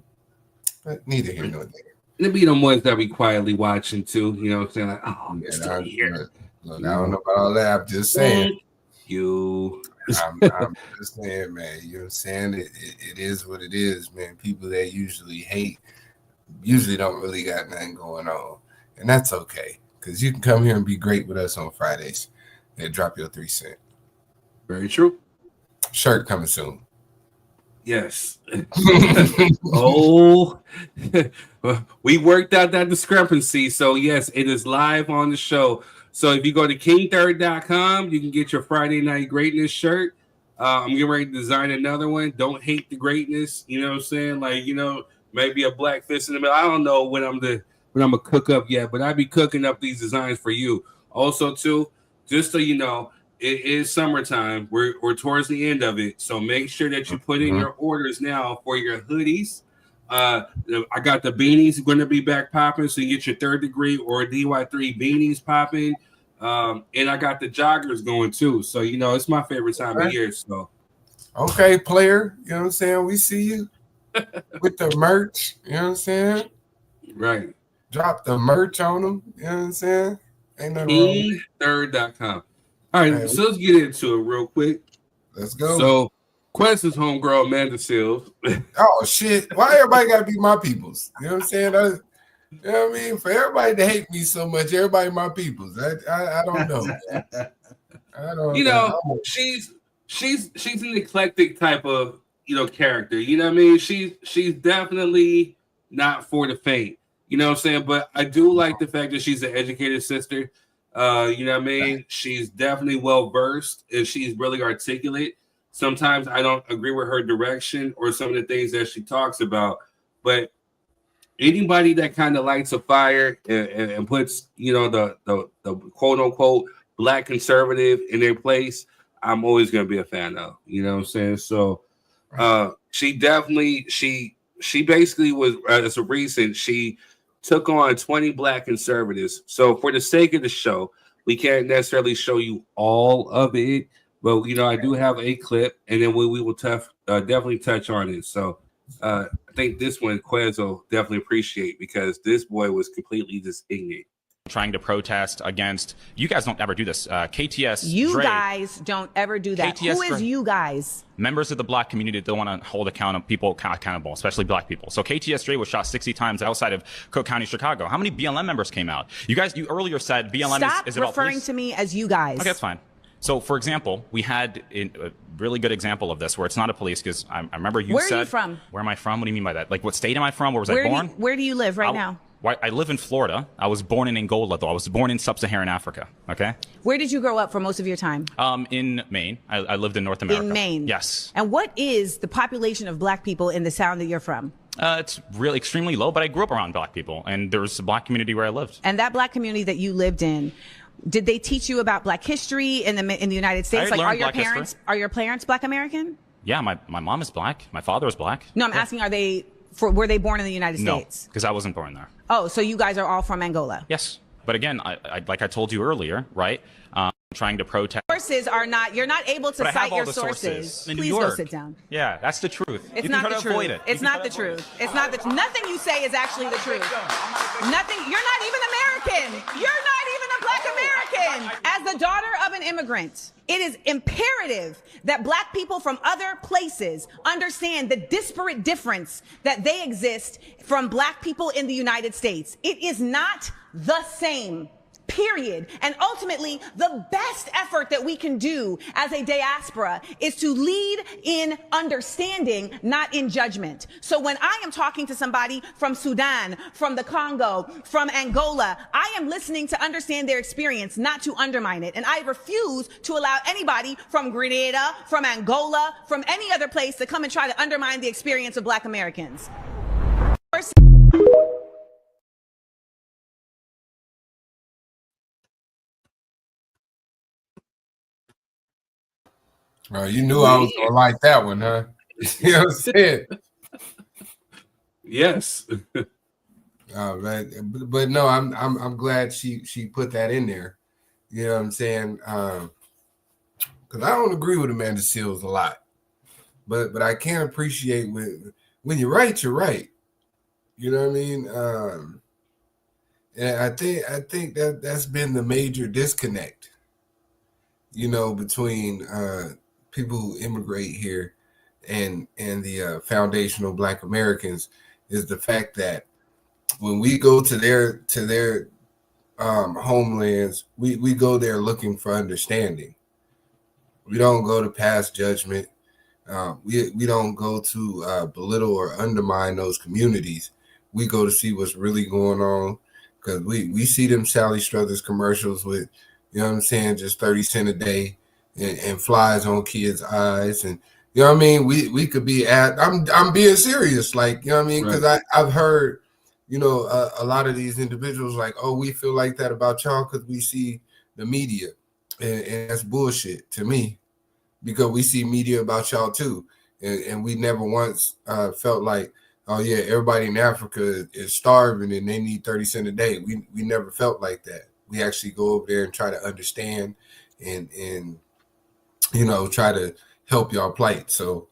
But neither here nor there. It'll be the ones that be quietly watching too. You know what I'm saying? Like, oh, I'm still here. Look, I don't know about all that. I'm just saying. I'm just saying, man. You know what I'm saying? It is what it is, man. People that usually hate usually don't really got nothing going on. And that's okay. Because you can come here and be great with us on Fridays and drop your 3 cents. Very true. Shirt coming soon. Yes. Oh, we worked out that discrepancy. So, yes, it is live on the show. So, if you go to king3rd.com, you can get your Friday Night Greatness shirt. I'm getting ready to design another one. Don't hate the greatness. You know what I'm saying? Like, maybe a black fist in the middle. I don't know when I'm gonna cook up yet, but I'll be cooking up these designs for you. Also, too, just so you know, it is summertime. We're towards the end of it, so make sure that you put in your orders now for your hoodies. I got the beanies going to be back popping, so you get your 3rd degree or DY3 beanies popping, and I got the joggers going too. So it's my favorite time of year. So okay, player, you know what I'm saying? We see you with the merch. You know what I'm saying? Right. Drop the merch on them. You know what I'm saying? Ain't nothing wrong. King3rd.com. All right, so let's get into it real quick. Let's go. So, Quest's homegirl, Amanda Seals. Oh, shit. Why everybody got to be my peoples? You know what I'm saying? You know what I mean? For everybody to hate me so much, everybody my peoples. I don't know. I don't know. She's an eclectic type of, character. You know what I mean? She's definitely not for the faint. You know what I'm saying? But I do like the fact that she's an educated sister. You know what I mean? She's definitely well versed and she's really articulate. Sometimes I don't agree with her direction or some of the things that she talks about, but anybody that kind of lights a fire and puts, the quote unquote black conservative in their place, I'm always going to be a fan of. You know what I'm saying? So she basically was, as a recent, she took on 20 black conservatives. So for the sake of the show, we can't necessarily show you all of it, but I do have a clip, and then we will definitely touch on it. So I think this one Quezzo definitely appreciate because this boy was completely just ignorant. Trying to protest against, you guys don't ever do this. KTS. You Dre, guys don't ever do that. KTS Who is you guys? Members of the black community that want to hold people accountable, especially black people. So KTS Dre was shot 60 times outside of Cook County, Chicago. How many BLM members came out? You earlier said BLM Stop is about referring police. to me as you guys. Okay, that's fine. So, for example, we had a really good example of this where it's not a police because I remember you said. Where are you from? Where am I from? What do you mean by that? Like, what state am I from? Where was I born? Where do you live right now? I live in Florida. I was born in Angola, though. I was born in sub-Saharan Africa. Okay. Where did you grow up for most of your time? In Maine. I lived in North America. In Maine. Yes. And what is the population of black people in the town that you're from? It's really extremely low, but I grew up around black people, and there was a black community where I lived. And that black community that you lived in, did they teach you about black history in the United States? Like, are your parents black American? Yeah, my mom is black. My father is black. No, I'm asking, were they born in the United States? No, because I wasn't born there. Oh, so you guys are all from Angola? Yes. But again, I like I told you earlier, right? Trying to protest. Sources are not, you're not able to cite your sources. Please go sit down. Yeah, that's the truth. It's not the truth. It's not the truth. It's not the nothing you say is actually the truth. Nothing, you're not even American. You're not even a black American. As the daughter of an immigrant, it is imperative that black people from other places understand the disparate difference that they exist from black people in the United States. It is not the same. Period. And ultimately, the best effort that we can do as a diaspora is to lead in understanding, not in judgment. So when I am talking to somebody from Sudan, from the Congo, from Angola, I am listening to understand their experience, not to undermine it. And I refuse to allow anybody from Grenada, from Angola, from any other place to come and try to undermine the experience of black Americans. You knew I was gonna like that one, huh? You know what I'm saying? Yes. Right. But no, I'm glad she put that in there. You know what I'm saying? Because I don't agree with Amanda Seales a lot, but I can appreciate when you're right, you're right. You know what I mean? And I think that's been the major disconnect. You know, between people who immigrate here and the foundational Black Americans is the fact that when we go to their homelands, we go there looking for understanding. We don't go to pass judgment. We don't go to belittle or undermine those communities. We go to see what's really going on, because we see them Sally Struthers commercials with, you know what I'm saying, just 30 cents a day and flies on kids' eyes. And you know what I mean? We could be I'm being serious, like, you know what I mean? Because I've heard, you know, a lot of these individuals like, oh, we feel like that about y'all because we see the media. And that's bullshit to me, because we see media about y'all too. And we never once felt like, oh yeah, everybody in Africa is starving and they need 30 cents a day. We never felt like that. We actually go over there and try to understand and you know, try to help y'all plight. So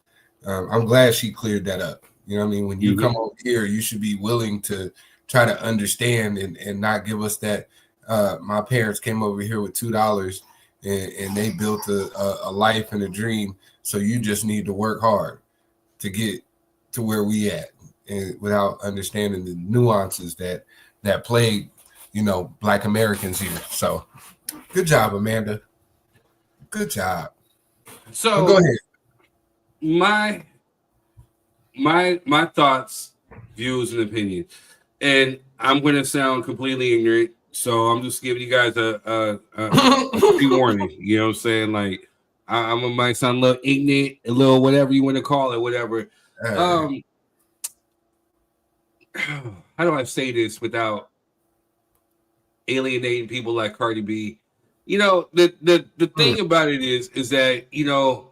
I'm glad she cleared that up. You know what I mean? When you come over here, you should be willing to try to understand and not give us that. My parents came over here with $2 and they built a life and a dream. So you just need to work hard to get to where we at, and without understanding the nuances that plague, you know, Black Americans here. So good job, Amanda. Good job. So go ahead. My thoughts, views, and opinions, and I'm going to sound completely ignorant, so I'm just giving you guys a warning. You know what I'm saying? Like, I might sound a little ignorant, a little whatever you want to call it, whatever. How do I say this without alienating people like Cardi B? You know, the thing about it is that, you know,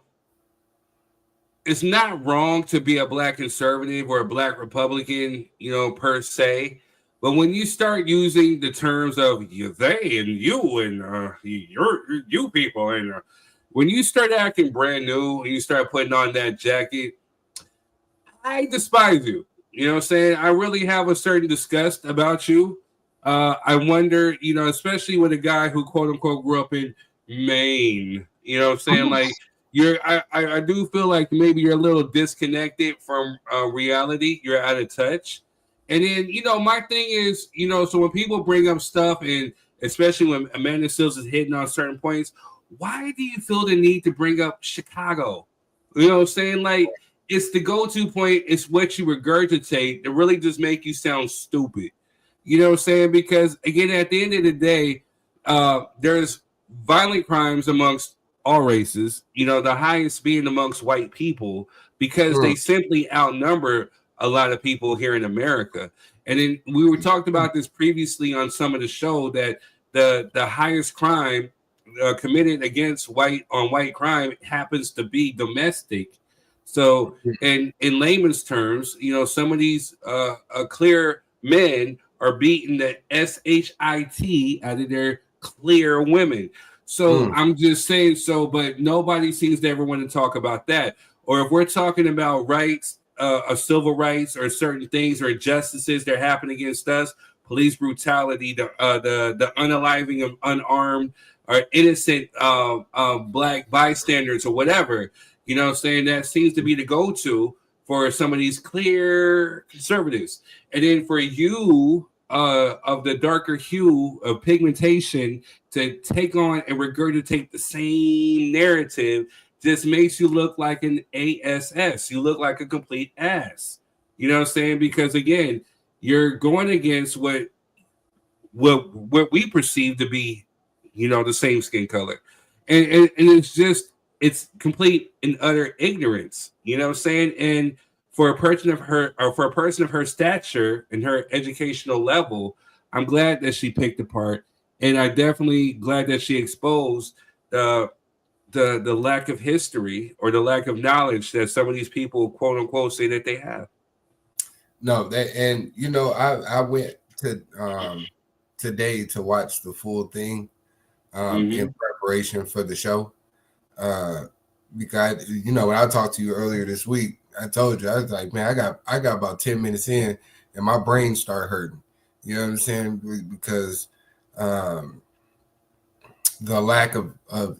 it's not wrong to be a Black conservative or a Black Republican, you know, per se. But when you start using the terms of you, they, and you, and you people, and when you start acting brand new and you start putting on that jacket, I despise you. You know what I'm saying? I really have a certain disgust about you. I wonder, you know, especially with a guy who quote unquote grew up in Maine, you know what I'm saying? Like, I do feel like maybe you're a little disconnected from reality. You're out of touch. And then, you know, my thing is, you know, so when people bring up stuff, and especially when Amanda Seales is hitting on certain points, why do you feel the need to bring up Chicago? You know what I'm saying? Like, it's the go-to point. It's what you regurgitate to really just make you sound stupid. You know what I'm saying? Because again, at the end of the day, there's violent crimes amongst all races. You know, the highest being amongst white people because they simply outnumber a lot of people here in America. And then we were talked about this previously on some of the show that the highest crime committed against white crime happens to be domestic. So, in layman's terms, you know, some of these clear men are beating the shit out of their clear women. So I'm just saying so, but nobody seems to ever want to talk about that. Or if we're talking about rights, of civil rights, or certain things or injustices that happen against us, police brutality, the unaliving of unarmed or innocent black bystanders or whatever, you know what I'm saying? That seems to be the go-to for some of these clear conservatives. And then for you of the darker hue of pigmentation to take on and regurgitate the same narrative just makes you look like an ass. You look like a complete ass. You know what I'm saying? Because again, you're going against what we perceive to be, you know, the same skin color. And it's complete and utter ignorance. You know what I'm saying? And for a person of her stature and her educational level, I'm glad that she picked apart, and I definitely glad that she exposed the lack of history or the lack of knowledge that some of these people, quote unquote, say that they have. No, and you know, I went to today to watch the full thing in preparation for the show. Because you know, when I talked to you earlier this week, I told you I was like, man, I got about 10 minutes in and my brain started hurting. You know what I'm saying? Because the lack of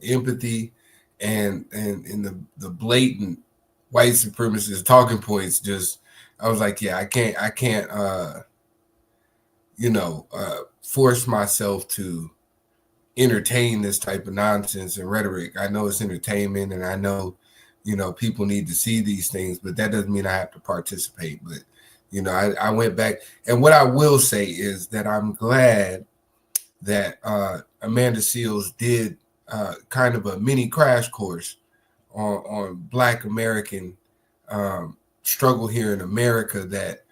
empathy and the blatant white supremacist talking points, just I was like, yeah, I can't force myself to entertain this type of nonsense and rhetoric. I know it's entertainment, and I know, you know, people need to see these things, but that doesn't mean I have to participate. But, you know, I went back, and what I will say is that I'm glad that Amanda Seals did kind of a mini crash course on Black American struggle here in America, that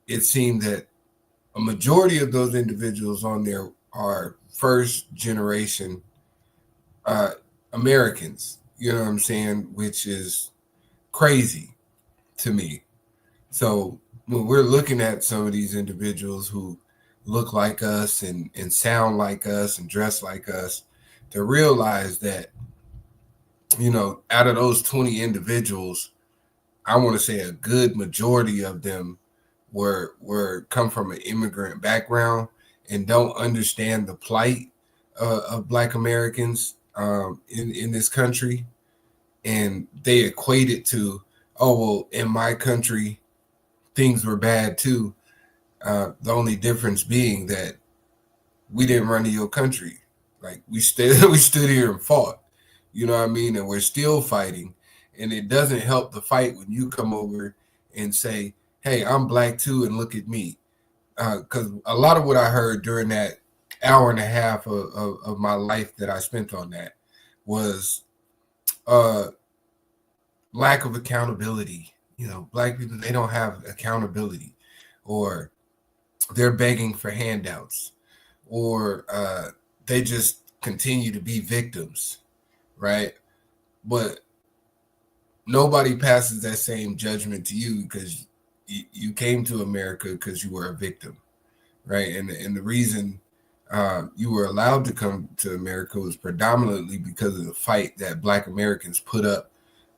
it seemed that a majority of those individuals on there are first generation Americans, you know what I'm saying, which is crazy to me. So when we're looking at some of these individuals who look like us and sound like us and dress like us, to realize that, you know, out of those 20 individuals, I want to say a good majority of them were come from an immigrant background and don't understand the plight of Black Americans in this country. And they equate it to, oh, well, in my country, things were bad too. The only difference being that we didn't run to your country. Like we stood here and fought, you know what I mean? And we're still fighting. And it doesn't help the fight when you come over and say, hey, I'm Black too, and look at me. Because a lot of what I heard during that hour and a half of my life that I spent on that was lack of accountability. You know, Black people, they don't have accountability, or they're begging for handouts, or they just continue to be victims, right? But nobody passes that same judgment to you because you came to America because you were a victim, right? And the reason you were allowed to come to America was predominantly because of the fight that Black Americans put up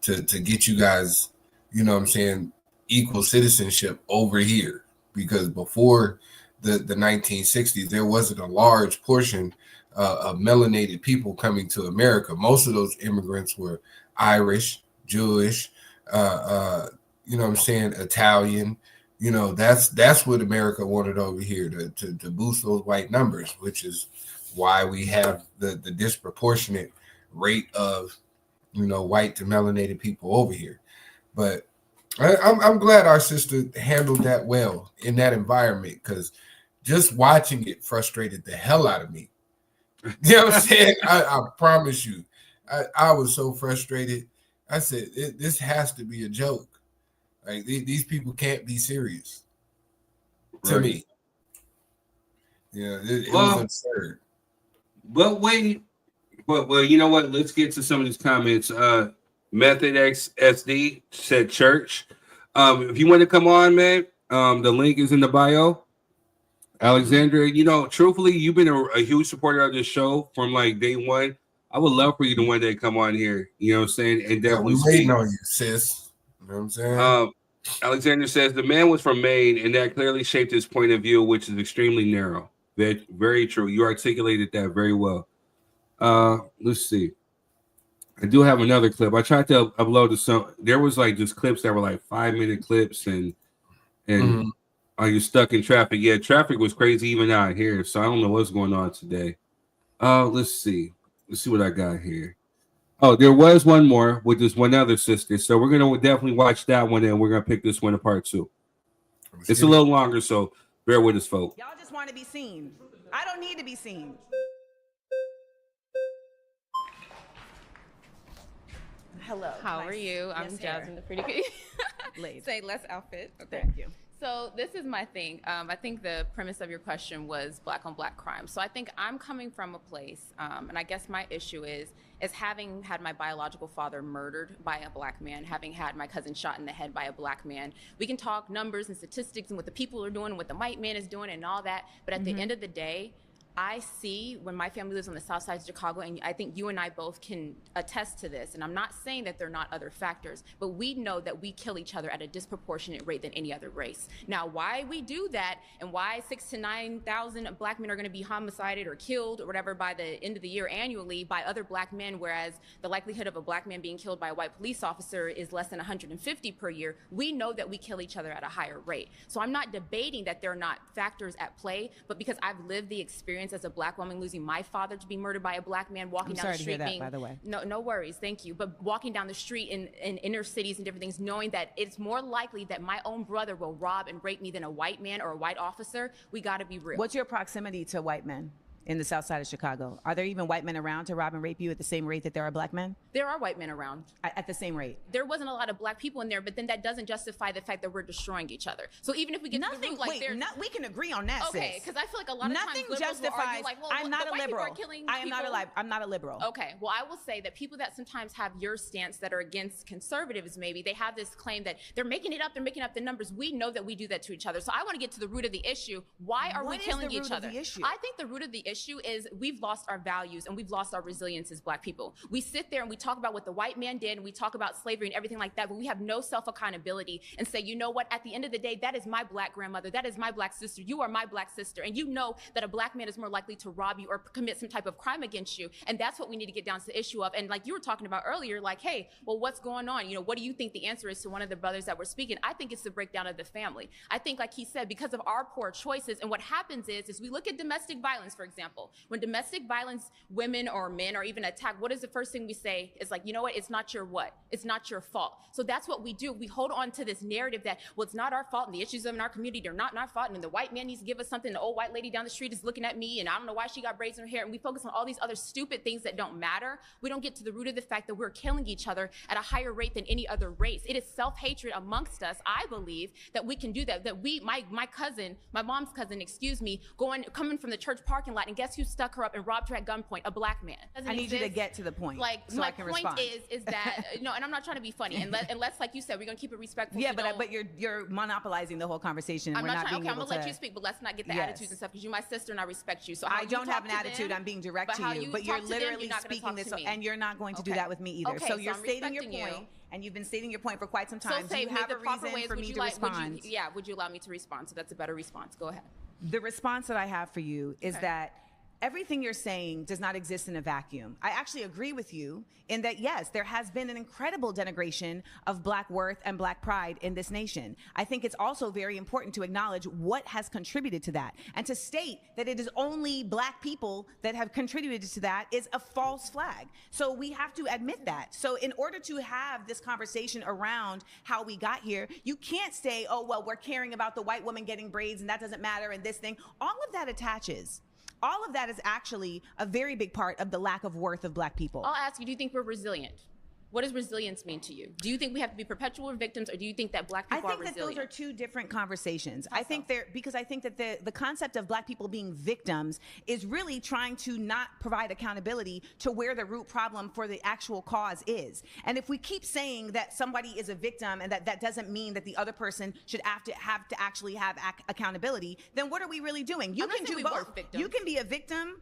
to get you guys, you know what I'm saying, equal citizenship over here. Because before the 1960s, there wasn't a large portion of melanated people coming to America. Most of those immigrants were Irish, Jewish, you know what I'm saying, Italian. You know, that's what America wanted over here, to boost those white numbers, which is why we have the disproportionate rate of, you know, white to melanated people over here. But I'm glad our sister handled that well in that environment, because just watching it frustrated the hell out of me. You know what I'm saying? I promise you, I was so frustrated. I said, this has to be a joke. Like these people can't be serious. To me. Yeah, it was absurd. But wait, well, you know what? Let's get to some of these comments. Method XSD said church. If you want to come on, man, the link is in the bio. Alexandra, you know, truthfully, you've been a huge supporter of this show from like day one. I would love for you to one day come on here. You know what I'm saying? And definitely we waiting on you, sis. You know what I'm saying? Alexander says the man was from Maine, and that clearly shaped his point of view, which is extremely narrow. Very, very true. You articulated that very well. Let's see. I do have another clip. I tried to upload to some. There was like just clips that were like 5-minute clips, and are you stuck in traffic? Yeah, traffic was crazy even out here. So I don't know what's going on today. Let's see. Let's see what I got here. Oh, there was one more with this one other sister. So we're gonna definitely watch that one, and we're gonna pick this one apart too. It's a little longer, so bear with us, folks. Y'all just want to be seen. I don't need to be seen. Hello. How are you? I'm Jasmine, the pretty Lady. Say less outfit. Okay. Thank you. So this is my thing. I think the premise of your question was black on black crime. So I think I'm coming from a place, and I guess my issue is having had my biological father murdered by a black man, having had my cousin shot in the head by a black man. We can talk numbers and statistics and what the people are doing, and what the white man is doing and all that. But at the end of the day, I see when my family lives on the south side of Chicago, and I think you and I both can attest to this, and I'm not saying that there are not other factors, but we know that we kill each other at a disproportionate rate than any other race. Now, why we do that and why 6,000 to 9,000 black men are going to be homicided or killed or whatever by the end of the year annually by other black men, whereas the likelihood of a black man being killed by a white police officer is less than 150 per year, we know that we kill each other at a higher rate. So I'm not debating that there are not factors at play, but because I've lived the experience as a black woman losing my father to be murdered by a black man, walking down the street, by the way. No worries, thank you. But walking down the street in inner cities and different things, knowing that it's more likely that my own brother will rob and rape me than a white man or a white officer, we got to be real. What's your proximity to white men in the south side of Chicago? Are there even white men around to rob and rape you at the same rate that there are black men? There are white men around. At the same rate? There wasn't a lot of black people in there, but then that doesn't justify the fact that we're destroying each other. So even if we get to the root, like we can agree on that, okay, sis. because I feel like a lot of nothing times liberals will argue like, well, I'm not a liberal. I'm not a liberal. Okay, well, I will say that people that sometimes have your stance that are against conservatives, maybe they have this claim that they're making it up, they're making up the numbers. We know that we do that to each other. So I want to get to the root of the issue. Why are we killing each other? I think the root of the issue is we've lost our values and we've lost our resilience as black people. We sit there and we talk about what the white man did and we talk about slavery and everything like that, but we have no self-accountability and say, you know what, at the end of the day, that is my black grandmother, that is my black sister, you are my black sister, and you know that a black man is more likely to rob you or commit some type of crime against you, and that's what we need to get down to the issue of. And like you were talking about earlier, like, hey, well, what's going on? You know, what do you think the answer is to one of the brothers that were speaking? I think it's the breakdown of the family. I think, like he said, because of our poor choices, and what happens is we look at domestic violence, for example. When domestic violence, women or men are even attacked, what is the first thing we say? It's like, you know what, it's not your what? It's not your fault. So that's what we do. We hold on to this narrative that, well, it's not our fault, and the issues in our community are not our fault, and the white man needs to give us something. The old white lady down the street is looking at me, and I don't know why she got braids in her hair, and we focus on all these other stupid things that don't matter. We don't get to the root of the fact that we're killing each other at a higher rate than any other race. It is self-hatred amongst us, I believe, that we can do that. That we, my cousin, my mom's cousin, excuse me, coming from the church parking lot, and guess who stuck her up and robbed her at gunpoint? A black man. I need you to get to the point, like, so I can respond. My point is that, no, and I'm not trying to be funny, unless, like you said, we're gonna keep it respectful. Yeah, but you're monopolizing the whole conversation. I'm We're not being trying. Okay, I'm able gonna let to you speak, but let's not get the attitudes and stuff, because you're my sister and I respect you. So I don't have an attitude. I'm being direct to you, but you're literally speaking this, and you're not going to do that with me either. So you're stating your point, and you've been stating your point for quite some time. So do you have a reason for me to respond? Would you allow me to respond? So that's a better response. Go ahead. The response that I have for you is that everything you're saying does not exist in a vacuum. I actually agree with you in that, yes, there has been an incredible denigration of Black worth and Black pride in this nation. I think it's also very important to acknowledge what has contributed to that. And to state that it is only Black people that have contributed to that is a false flag. So we have to admit that. So in order to have this conversation around how we got here, you can't say, oh, well, we're caring about the white woman getting braids and that doesn't matter and this thing. All of that attaches. All of that is actually a very big part of the lack of worth of Black people. I'll ask you, do you think we're resilient? What does resilience mean to you? Do you think we have to be perpetual victims, or do you think that Black people are resilient? I think that those are two different conversations. I think that the concept of Black people being victims is really trying to not provide accountability to where the root problem for the actual cause is. And if we keep saying that somebody is a victim and that doesn't mean that the other person should have to actually have accountability, then what are we really doing? You can do both. You can be a victim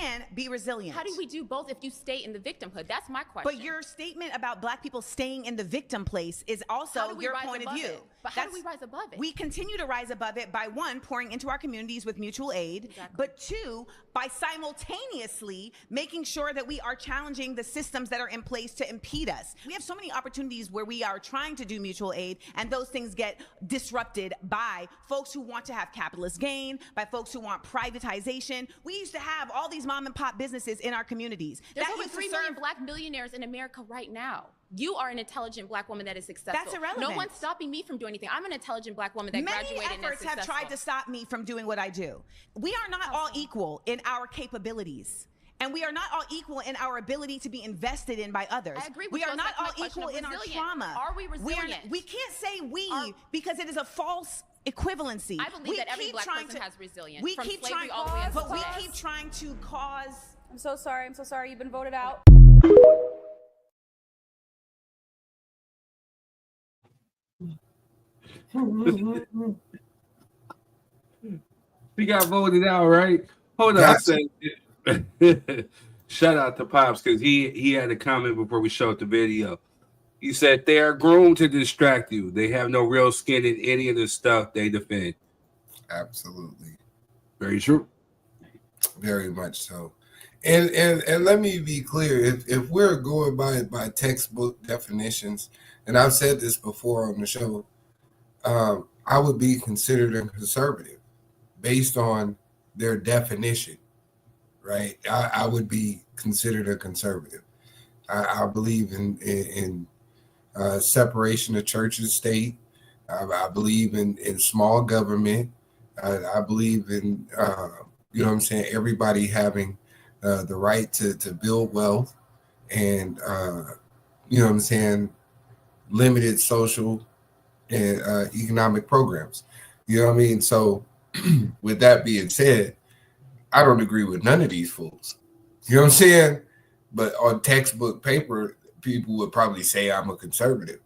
and be resilient. How do we do both if you stay in the victimhood? That's my question. But your statement about Black people staying in the victim place is also your point of view. But how do we rise above it? We continue to rise above it by, one, pouring into our communities with mutual aid, but two, by simultaneously making sure that we are challenging the systems that are in place to impede us. We have so many opportunities where we are trying to do mutual aid, and those things get disrupted by folks who want to have capitalist gain, by folks who want privatization. We used to have all these mom and pop businesses in our communities. There's over 3 million Black millionaires in America right now. You are an intelligent Black woman that is successful. That's irrelevant. No one's stopping me from doing anything. I'm an intelligent Black woman that graduated and is successful. Many efforts have tried to stop me from doing what I do. We are not all equal in our capabilities. And we are not all equal in our ability to be invested in by others. I agree with we you. are not all equal in our trauma. Are we resilient? We can't say because it is a false equivalency. I believe that every Black person has resilience. We from keep slavery trying, all the way but we keep trying to cause. I'm so sorry. I'm so sorry. You've been voted out. We got voted out, right? Hold on a second. Shout out to Pops because he had a comment before we showed the video. He said they are groomed to distract you. They have no real skin in any of the stuff they defend. Absolutely. Very true. Very much so. And let me be clear, if we're going by textbook definitions, and I've said this before on the show, I would be considered a conservative based on their definition, right? I would be considered a conservative. I believe in separation of church and state. I believe in small government. I believe in, you know what I'm saying, everybody having the right to build wealth and, you know what I'm saying, limited social and economic programs. You know what I mean? So with that being said, I don't agree with none of these fools. You know what I'm saying? But on textbook paper, people would probably say I'm a conservative.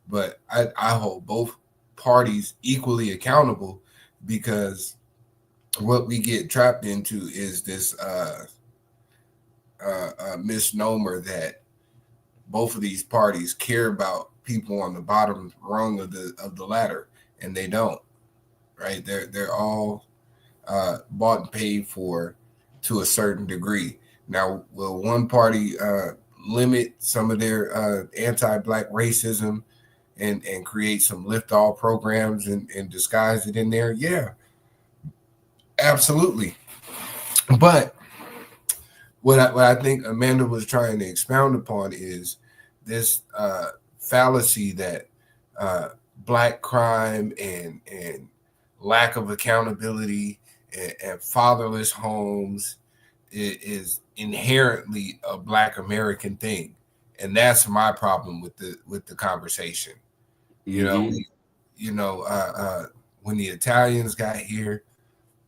But I hold both parties equally accountable because what we get trapped into is this misnomer that both of these parties care about people on the bottom rung of the ladder, and they don't. Right? They're all bought and paid for to a certain degree. Now, will one party limit some of their anti-Black racism and create some lift-all programs and disguise it in there? Yeah, absolutely. But what I think Amanda was trying to expound upon is this fallacy that Black crime and lack of accountability and fatherless homes is inherently a Black American thing, and that's my problem with the conversation. You know, when the Italians got here,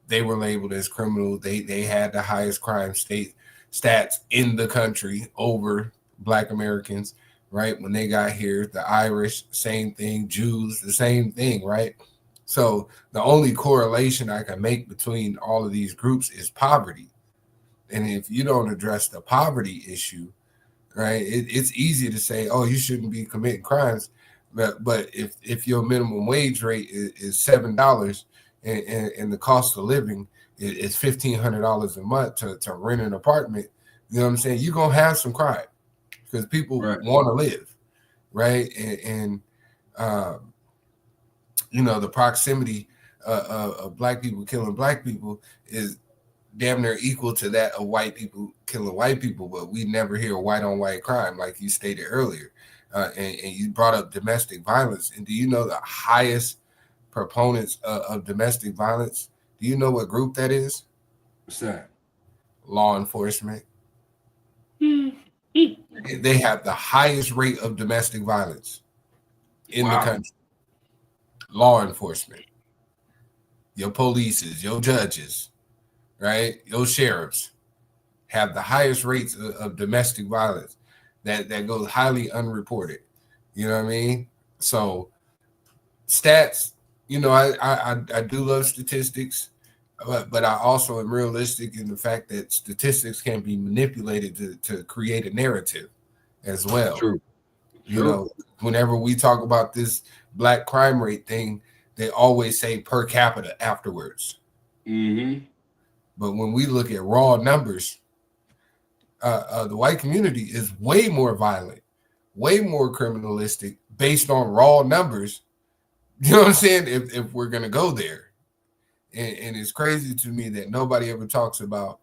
they were labeled as criminal. They had the highest crime stats in the country over Black Americans. Right? When they got here, the Irish, same thing. Jews, the same thing. Right? So the only correlation I can make between all of these groups is poverty. And if you don't address the poverty issue, right, it's easy to say, oh, you shouldn't be committing crimes. But if your minimum wage rate is $7 and the cost of living it's $1,500 a month to rent an apartment. You know what I'm saying? You're gonna have some crime because people want to live, right? And you know, the proximity of black people killing black people is damn near equal to that of white people killing white people, but we never hear white on white crime like you stated earlier. And you brought up domestic violence. And do you know the highest proponents of domestic violence? Do you know what group that is? What's that? Law enforcement. They have the highest rate of domestic violence in the country. Law enforcement. Your polices, your judges, right? Your sheriffs have the highest rates of domestic violence that goes highly unreported. You know what I mean? So stats, you know, I do love statistics, but I also am realistic in the fact that statistics can be manipulated to create a narrative as well. True. You know, whenever we talk about this black crime rate thing, they always say per capita afterwards. Mm-hmm. But when we look at raw numbers, the white community is way more violent, way more criminalistic based on raw numbers. You know what I'm saying? If we're going to go there. And it's crazy to me that nobody ever talks about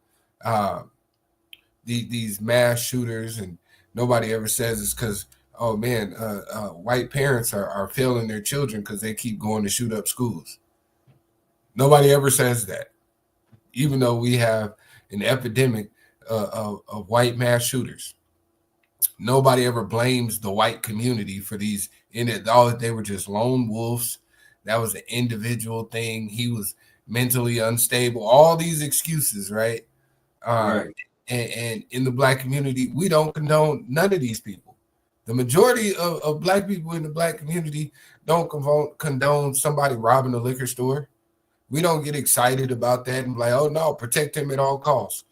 these mass shooters, and nobody ever says it's because, oh man, white parents are failing their children because they keep going to shoot up schools. Nobody ever says that, even though we have an epidemic of white mass shooters. Nobody ever blames the white community for these. In it, all they were just lone wolves. That was an individual thing. He was mentally unstable. All these excuses, right? And in the black community, we don't condone none of these people. The majority of black people in the black community don't condone somebody robbing a liquor store. We don't get excited about that and be like, oh no, protect him at all costs.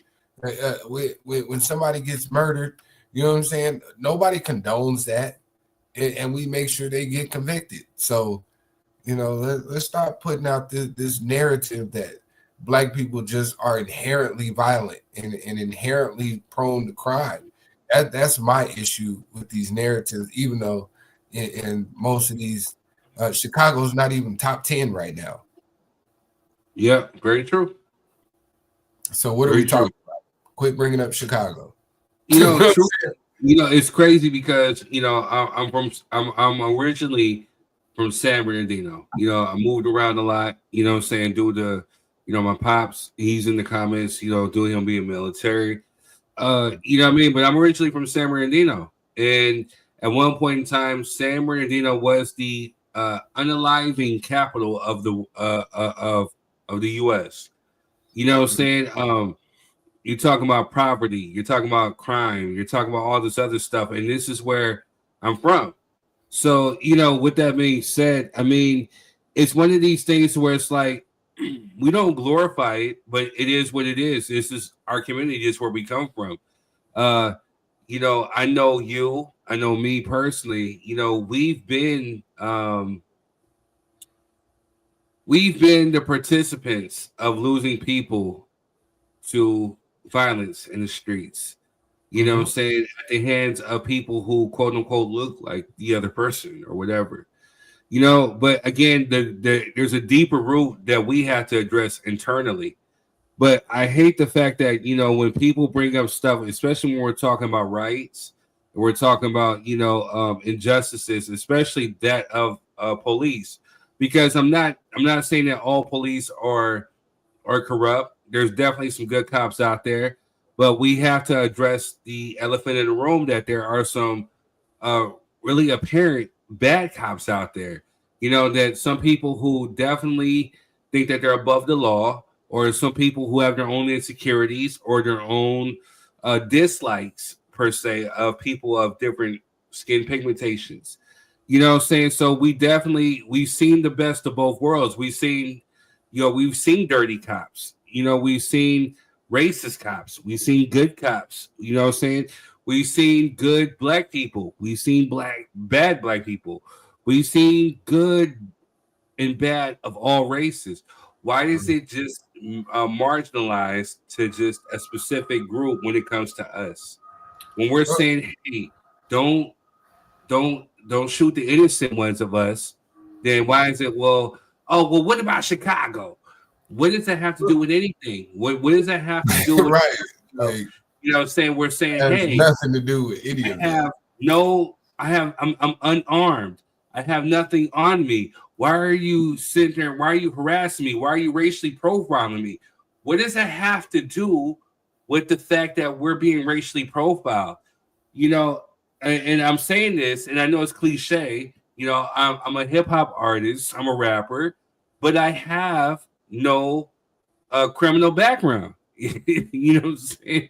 When somebody gets murdered, you know what I'm saying? Nobody condones that, and we make sure they get convicted. So, you know, let's stop putting out this narrative that black people just are inherently violent and inherently prone to crime. That's my issue with these narratives, even though in most of these, Chicago's not even top 10 right now. Yeah, very true. So what are we talking about? Quit bringing up Chicago. You know, true. You know, it's crazy because you know I'm originally from San Bernardino. You know, I moved around a lot. You know what I'm saying? Due to, you know, my pops, he's in the comments. You know, due to him being military. You know what I mean? But I'm originally from San Bernardino, and at one point in time, San Bernardino was the unaliving capital of the U.S. You know what I'm saying? You're talking about poverty, you're talking about crime, you're talking about all this other stuff, and this is where I'm from. So, you know, with that being said, I mean, it's one of these things where it's like we don't glorify it, but it is what it is. This is our community, this is where we come from. You know, I know you, I know me personally, you know, we've been the participants of losing people to violence in the streets, you know what I'm saying, at the hands of people who quote unquote look like the other person or whatever, you know. But again, there's a deeper root that we have to address internally. But I hate the fact that, you know, when people bring up stuff, especially when we're talking about rights, we're talking about, you know, injustices, especially that of police, because I'm not saying that all police are corrupt. There's definitely some good cops out there, but we have to address the elephant in the room that there are some really apparent bad cops out there. You know, that some people who definitely think that they're above the law, or some people who have their own insecurities or their own dislikes, per se, of people of different skin pigmentations. You know what I'm saying? So we've seen the best of both worlds. We've seen dirty cops. You know, we've seen racist cops. We've seen good cops. You know what I'm saying? We've seen good black people. We've seen bad black people. We've seen good and bad of all races. Why is it just marginalized to just a specific group when it comes to us. When we're saying, hey, don't shoot the innocent ones of us, then why is it, well, what about Chicago? What does that have to do with anything? What does that have to do with right? Like, you know what I'm saying? We're saying, has hey, nothing to do with any of that. I'm unarmed. I have nothing on me. Why are you sitting there? Why are you harassing me? Why are you racially profiling me? What does that have to do with the fact that we're being racially profiled? You know, and I'm saying this, and I know it's cliche. You know, I'm a hip hop artist. I'm a rapper, but I have no criminal background. You know what I'm saying?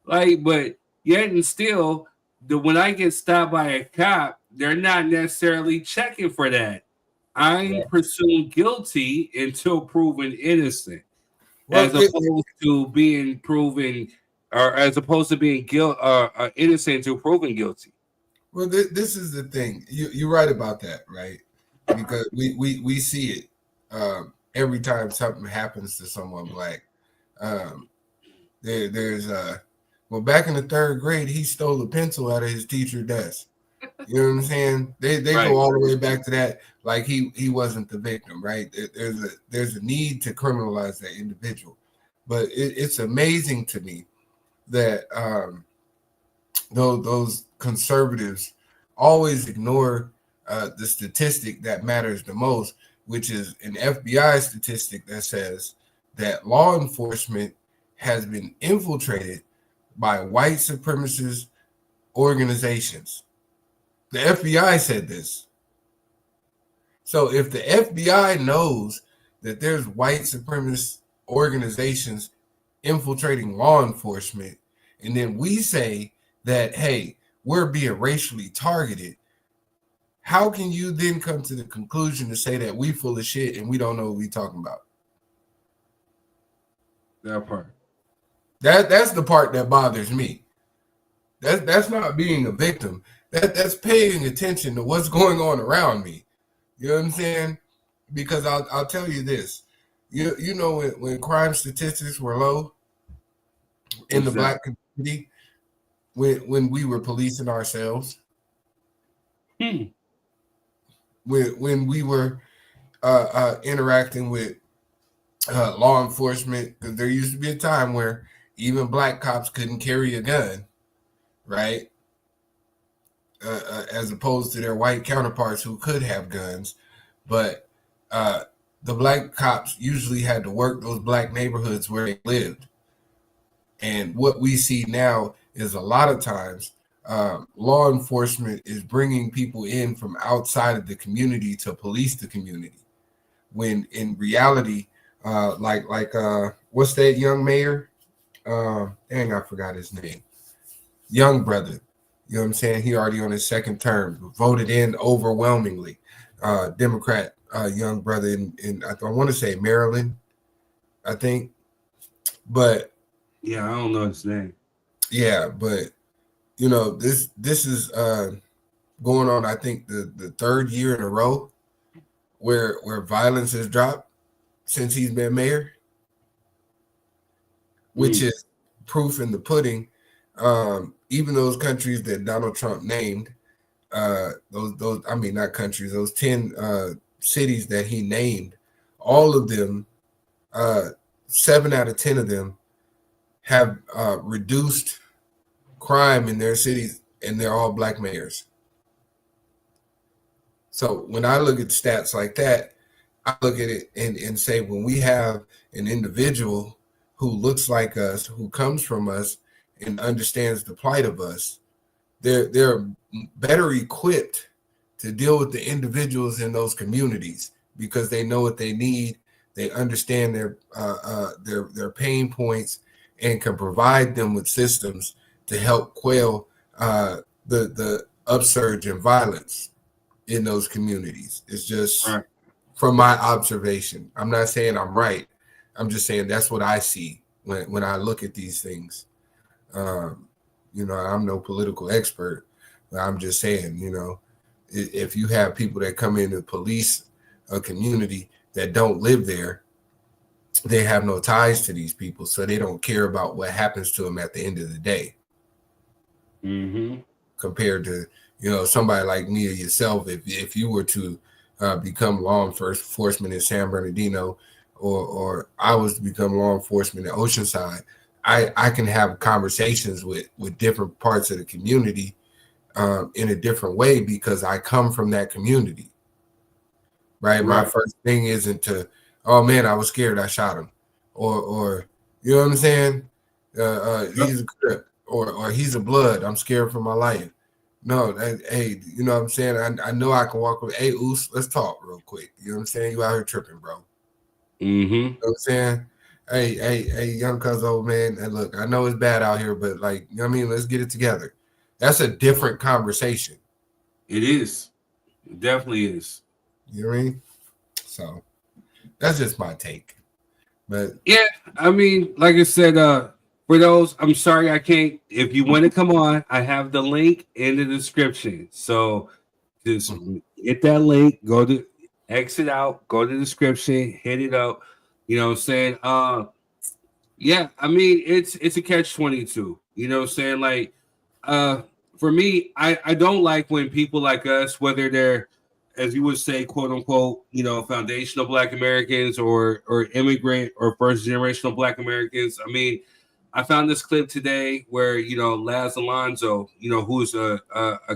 Like, but yet and still, when I get stopped by a cop, they're not necessarily checking for that. I'm presumed guilty until proven innocent, as opposed to being proven, or as opposed to being innocent until proven guilty. Well, this is the thing. You're right about that, right? Because we see it every time something happens to someone black. There's well, back in the 3rd grade, he stole a pencil out of his teacher's desk. You know what I'm saying? They go all the way back to that, like he wasn't the victim, right? There's a need to criminalize that individual, but it's amazing to me that those conservatives always ignore the statistic that matters the most, which is an FBI statistic that says that law enforcement has been infiltrated by white supremacist organizations. The FBI said this. So if the FBI knows that there's white supremacist organizations infiltrating law enforcement, and then we say that, hey, we're being racially targeted, how can you then come to the conclusion to say that we full of shit and we don't know what we talking about? That part. That's the part that bothers me. That's not being a victim. That's paying attention to what's going on around me. You know what I'm saying? Because I'll tell you this. You know when crime statistics were low in the black community, when we were policing ourselves, when we were interacting with law enforcement, because there used to be a time where even black cops couldn't carry a gun, right? As opposed to their white counterparts who could have guns. But the black cops usually had to work those black neighborhoods where they lived. And what we see now is a lot of times law enforcement is bringing people in from outside of the community to police the community. When in reality, what's that young mayor? Dang, I forgot his name. Young brother. You know what I'm saying? He already on his 2nd term, voted in overwhelmingly. Democrat, young brother in I want to say Maryland, I think. But yeah, I don't know his name. Yeah, but you know, this is going on, I think, the 3rd year in a row where violence has dropped since he's been mayor, which is proof in the pudding. Even those countries that Donald Trump named, those I mean not countries, those 10 cities that he named, all of them, 7 out of 10 of them have reduced crime in their cities, and they're all black mayors. So when I look at stats like that, I look at it and say, when we have an individual who looks like us, who comes from us, and understands the plight of us, they're better equipped to deal with the individuals in those communities because they know what they need. They understand their pain points and can provide them with systems to help quell the upsurge in violence in those communities. It's just from my observation. I'm not saying I'm right. I'm just saying that's what I see when I look at these things. You know, I'm no political expert, but I'm just saying, you know, if you have people that come in to police a community that don't live there, they have no ties to these people, so they don't care about what happens to them at the end of the day. Mm-hmm. Compared to, you know, somebody like me or yourself, if you were to become law enforcement in San Bernardino, or I was to become law enforcement in Oceanside, I can have conversations with different parts of the community in a different way because I come from that community. Right? My first thing isn't to, oh man, I was scared, I shot him, or you know what I'm saying? He's a crip, or he's a blood, I'm scared for my life. No, hey, you know what I'm saying? I know I can walk with, hey, Us, let's talk real quick. You know what I'm saying? You out here tripping, bro. Mm-hmm. You know what I'm saying? Hey, young cuz old man, and look, I know it's bad out here, but like, you know what I mean? Let's get it together. That's a different conversation. It is. It definitely is. You know what I mean? So that's just my take. But yeah, I mean, like I said, for those, I'm sorry I can't. If you want to come on, I have the link in the description. So just hit that link, go to exit out, go to the description, hit it up. You know what I'm saying? Yeah, I mean, it's a catch-22. You know what I'm saying? Like, for me, I don't like when people like us, whether they're, as you would say, quote unquote, you know, foundational Black Americans or immigrant or first generational Black Americans. I mean, I found this clip today where, you know, Laz Alonso, you know, who's a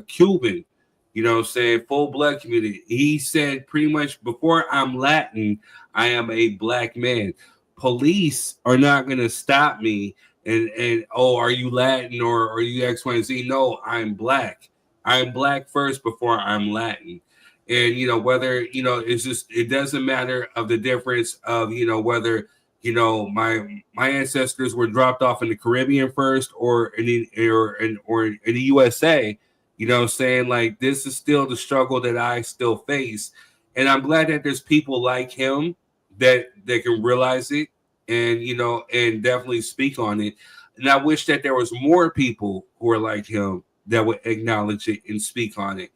Cuban, you know what I'm saying, full blood community. He said pretty much, before I'm Latin, I am a Black man. Police are not going to stop me and oh, are you Latin or are you X, Y, and Z? No, I'm Black. I'm Black first before I'm Latin. And, you know, whether, you know, it's just, it doesn't matter of the difference of, you know, whether, you know, my ancestors were dropped off in the Caribbean first or in the USA. You know what I'm saying? Like, this is still the struggle that I still face. And I'm glad that there's people like him that can realize it and, you know, and definitely speak on it. And I wish that there was more people who are like him that would acknowledge it and speak on it.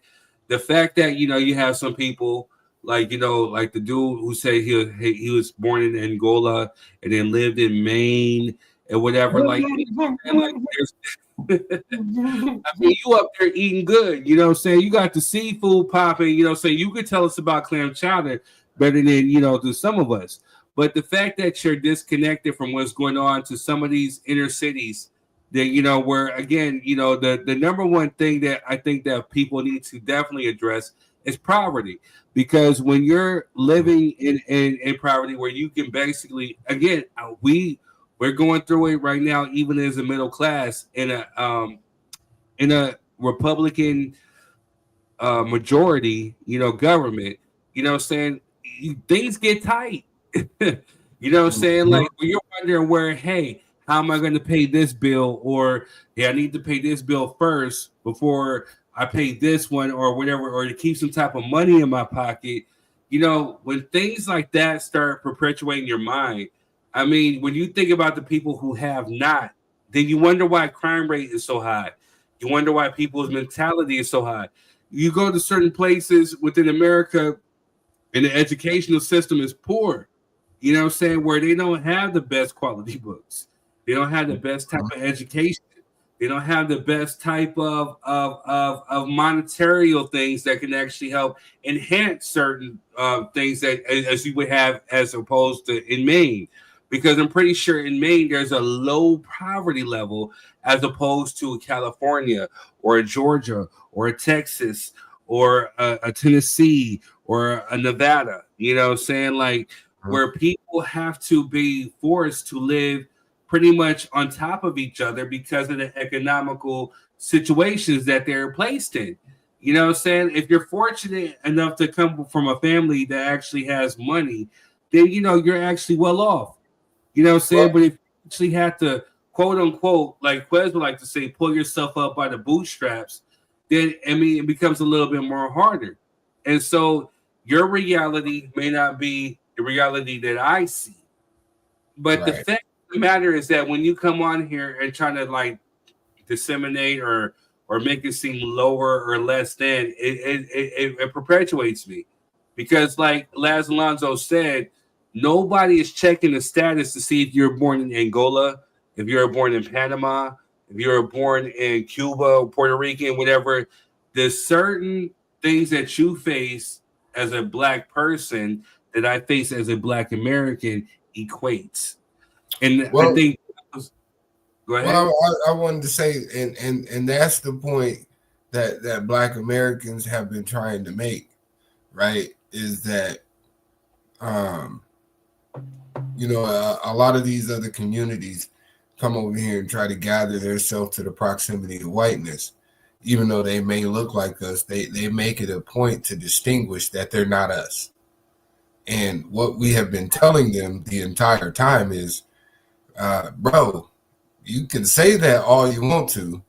The fact that, you know, you have some people like, you know, like the dude who said he was born in Angola and then lived in Maine and whatever. Like, I mean, you up there eating good, you know what I'm saying? You got the seafood popping, you know what I'm saying? You could tell us about clam chowder better than, you know, to some of us. But the fact that you're disconnected from what's going on to some of these inner cities, that, you know, where, again, you know, the number one thing that I think that people need to definitely address is poverty. Because when you're living in poverty, where you can basically, again, we're going through it right now, even as a middle class in a Republican majority, you know, government, you know what I'm saying? Things get tight. You know what I'm saying? Like, when you're wondering where, hey, how am I going to pay this bill? Or, yeah, I need to pay this bill first before I pay this one or whatever, or to keep some type of money in my pocket. You know, when things like that start perpetuating your mind, I mean, when you think about the people who have not, then you wonder why crime rate is so high. You wonder why people's mentality is so high. You go to certain places within America and the educational system is poor. You know what I'm saying? Where they don't have the best quality books. They don't have the best type of education. They don't have the best type of monetary things that can actually help enhance certain things that as you would have as opposed to in Maine. Because I'm pretty sure in Maine there's a low poverty level as opposed to California or Georgia or Texas or a Tennessee or a Nevada. You know what I'm saying? Like, where people have to be forced to live pretty much on top of each other because of the economical situations that they're placed in. You know what I'm saying? If you're fortunate enough to come from a family that actually has money, then, you know, you're actually well off. You know what I'm saying? But if you actually have to, quote unquote, like Quez would like to say, pull yourself up by the bootstraps, then, I mean, it becomes a little bit more harder. And so your reality may not be the reality that I see. But the fact of the matter is that when you come on here and try to like disseminate or make it seem lower or less than, it perpetuates me. Because like Laz Alonso said, Nobody is checking the status to see if you're born in Angola, if you're born in Panama, if you're born in Cuba, Puerto Rican, whatever. There's certain things that you face as a black person that I face as a black American equates. And Well, I think go ahead. Well, I wanted to say, and that's the point that Black Americans have been trying to make, right? Is that, a lot of these other communities come over here and try to gather themselves to the proximity of whiteness, even though they may look like us. They make it a point to distinguish that they're not us. And what we have been telling them the entire time is, bro, you can say that all you want to,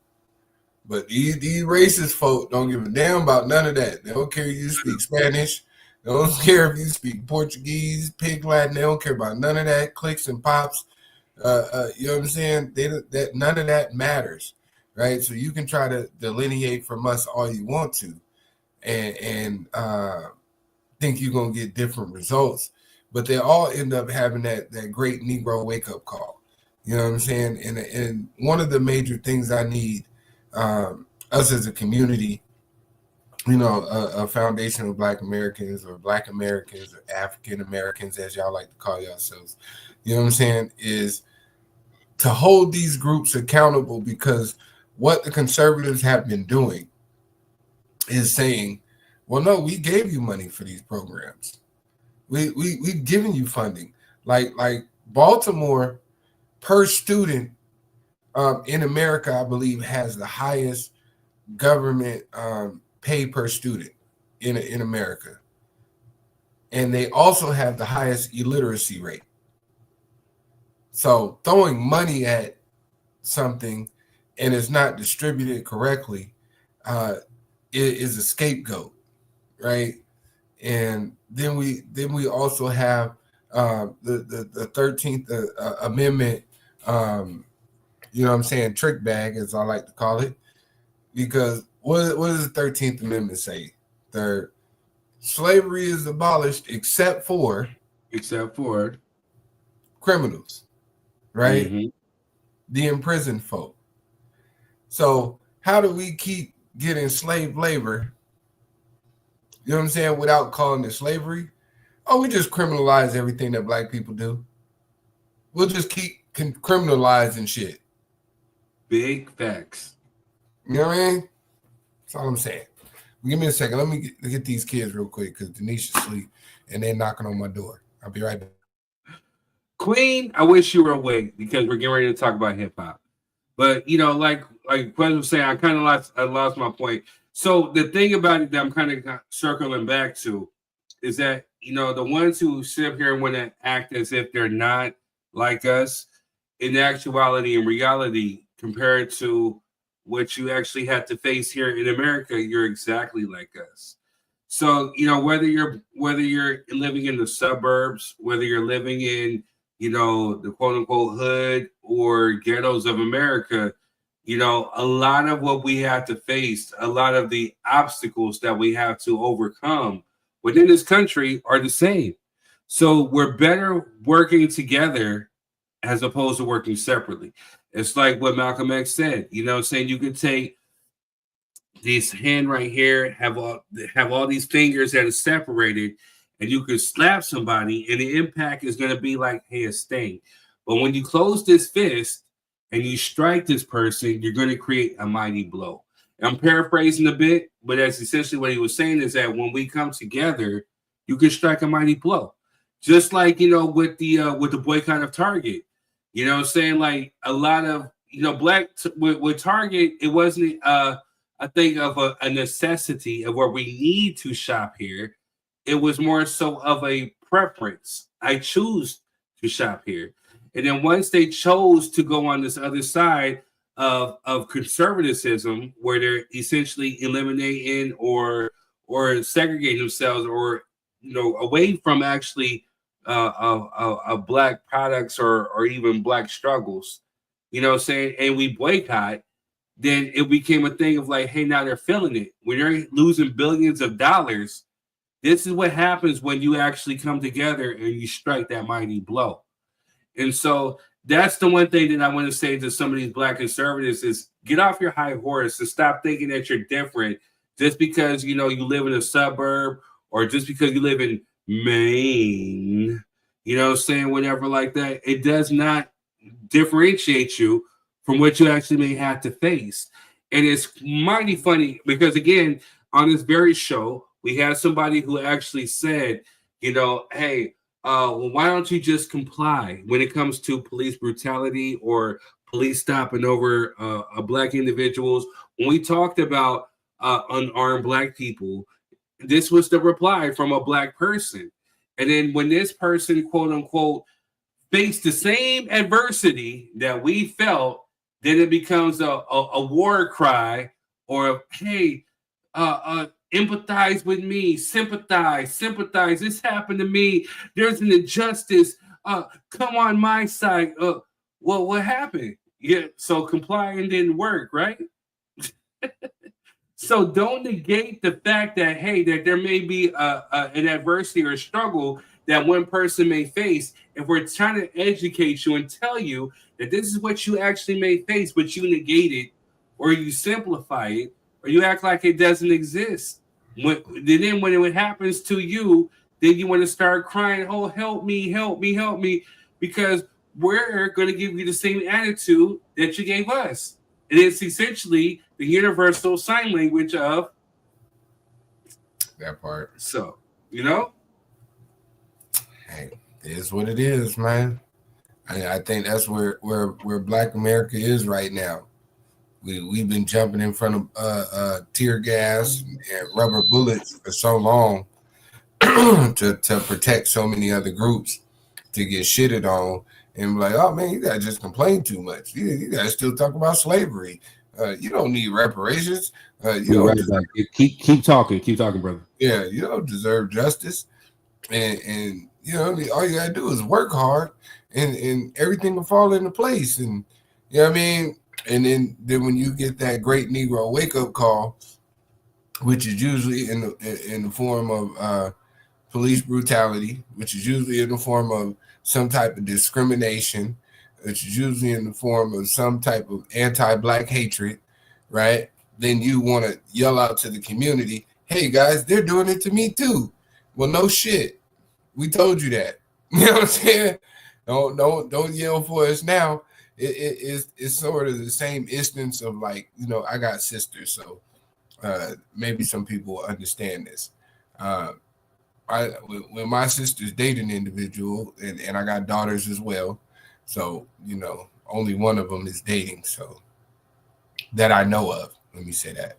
but these racist folk don't give a damn about none of that. They don't care if you speak Spanish. They don't care if you speak Portuguese, Pig Latin. They don't care about none of that. Clicks and pops. You know what I'm saying? That none of that matters, right? So you can try to delineate from us all you want to, and think you're gonna get different results, but they all end up having that great Negro wake up call. You know what I'm saying? And one of the major things I need, us as a community, a foundation of Black Americans or African Americans, as y'all like to call yourselves, you know what I'm saying, is to hold these groups accountable, because what the conservatives have been doing is saying, well, no, we gave you money for these programs. We've given you funding. Like Baltimore per student in America, I believe, has the highest government pay per student in America. And they also have the highest illiteracy rate. So throwing money at something and it's not distributed correctly is a scapegoat, right? And then we also have the 13th Amendment, you know what I'm saying, trick bag, as I like to call it, because what does the 13th Amendment say? Slavery is abolished except for criminals, right? Mm-hmm. The imprisoned folk. So how do we keep getting slave labor, you know what I'm saying, without calling it slavery? Oh, we just criminalize everything that Black people do. We'll just keep criminalizing shit. Big facts. You know what I mean? That's all I'm saying. Give me a second. Let me get these kids real quick, because Denise is asleep and they're knocking on my door. I'll be right back. Queen, I wish you were awake, because we're getting ready to talk about hip hop. But like Quinn was saying, I kind of lost my point. So the thing about it that I'm kind of circling back to is that the ones who sit up here and want to act as if they're not like us, in actuality, in reality, compared to what you actually have to face here in America, you're exactly like us. So whether you're living in the suburbs, whether you're living in the quote unquote hood or ghettos of America, a lot of what we have to face, a lot of the obstacles that we have to overcome within this country are the same. So we're better working together as opposed to working separately. It's like what Malcolm X said, saying you could take this hand right here, have all these fingers that are separated, and you could slap somebody, and the impact is going to be like, hey, a sting. But when you close this fist and you strike this person, you're going to create a mighty blow. I'm paraphrasing a bit, but that's essentially what he was saying, is that when we come together, you can strike a mighty blow. Just like, with the boycott of Target, saying like a lot of, with Target, it wasn't a thing of a necessity of where we need to shop here. It was more so of a preference. I choose to shop here. And then once they chose to go on this other side of conservatism, where they're essentially eliminating or segregating themselves, or away from actually Black products or even Black struggles, saying, and we boycott, then it became a thing of like, hey, now they're feeling it. When they're losing billions of dollars, This is what happens when you actually come together and you strike that mighty blow. And so that's the one thing that I want to say to some of these black conservatives is get off your high horse and stop thinking that you're different just because, you know, you live in a suburb or just because you live in Maine, you know, saying whatever like that. It does not differentiate you from what you actually may have to face. And it's mighty funny because, again, on this very show, we had somebody who actually said, you know, hey, well, why don't you just comply when it comes to police brutality or police stopping over black individuals? When we talked about unarmed black people, this was the reply from a black person. And then when this person, quote unquote, faced the same adversity that we felt, then it becomes a war cry or, hey, empathize with me, sympathize. This happened to me. There's an injustice. Come on my side. Well, what happened? Yeah, so complying didn't work, right? So don't negate the fact that, hey, that there may be an adversity or a struggle that one person may face. If we're trying to educate you and tell you that this is what you actually may face, but you negate it or you simplify it or you act like it doesn't exist. When it happens to you, then you want to start crying, oh, help me, because we're going to give you the same attitude that you gave us. And it's essentially the universal sign language of that part. So, you know? Hey, it is what it is, man. I think that's where Black America is right now. We've been jumping in front of tear gas and rubber bullets for so long to protect so many other groups to get shitted on and be like, oh man, you gotta just complain too much. You gotta still talk about slavery. You don't need reparations. You don't deserve, keep talking, brother. Yeah, you don't deserve justice. And you know, all you gotta do is work hard and everything will fall into place. And you know what I mean? And then when you get that great Negro wake-up call, which is usually in the form of police brutality, which is usually in the form of some type of discrimination, which is usually in the form of some type of anti-black hatred, right? Then you want to yell out to the community, hey guys, they're doing it to me too. Well, no shit. We told you that. You know what I'm saying? Don't yell for us now. It's sort of the same instance of like, you know, I got sisters, so maybe some people will understand this. When my sisters date an individual, and I got daughters as well, so you know, only one of them is dating, so that I know of. Let me say that.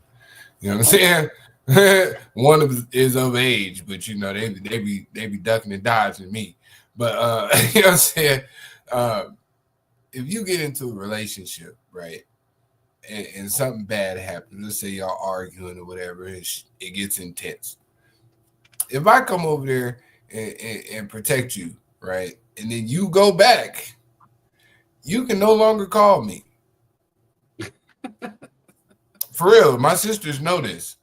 You know what I'm saying? One of them is of age, but you know, they be ducking and dodging me. But you know what I'm saying? If you get into a relationship, right, and something bad happens, let's say y'all arguing or whatever, it gets intense. If I come over there and protect you, right, and then you go back, you can no longer call me. For real, my sisters know this.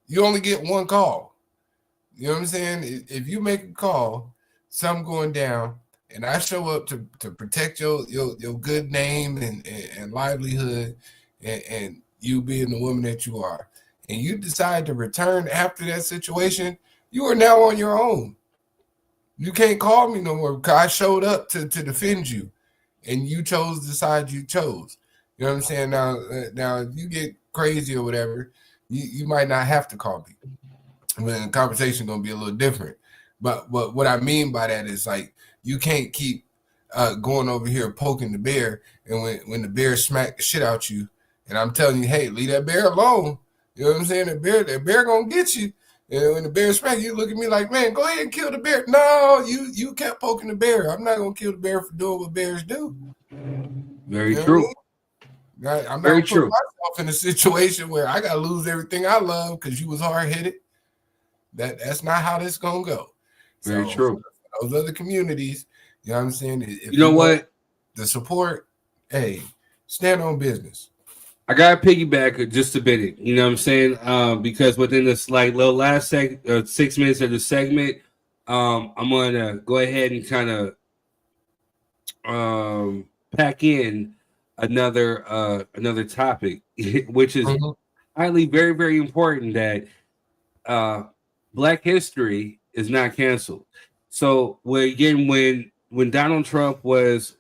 You only get one call. You know what I'm saying? If you make a call, something going down, and I show up to protect your good name and livelihood, and you being the woman that you are, and you decide to return after that situation, you are now on your own. You can't call me no more because I showed up to defend you, and you chose the side you chose. You know what I'm saying? Now if you get crazy or whatever, you might not have to call me. I mean, the conversation gonna be a little different. But what I mean by that is like you can't keep going over here poking the bear, and when the bear smack the shit out you, and I'm telling you, hey, leave that bear alone. You know what I'm saying? That bear gonna get you. And when the bear smack you, look at me like, man, go ahead and kill the bear. No, you kept poking the bear. I'm not gonna kill the bear for doing what bears do. Very true. I'm not gonna put myself in a situation where I gotta lose everything I love because you was hard-headed. That's not how this gonna go. Very true. Those other communities, you know what I'm saying? If you know what? The support, hey, stand on business. I gotta piggyback just a bit. You know what I'm saying? Because within this like little last 6 minutes of the segment, I'm gonna go ahead and kind of pack in another topic, which is highly very very important that Black history is not canceled. So when Donald Trump was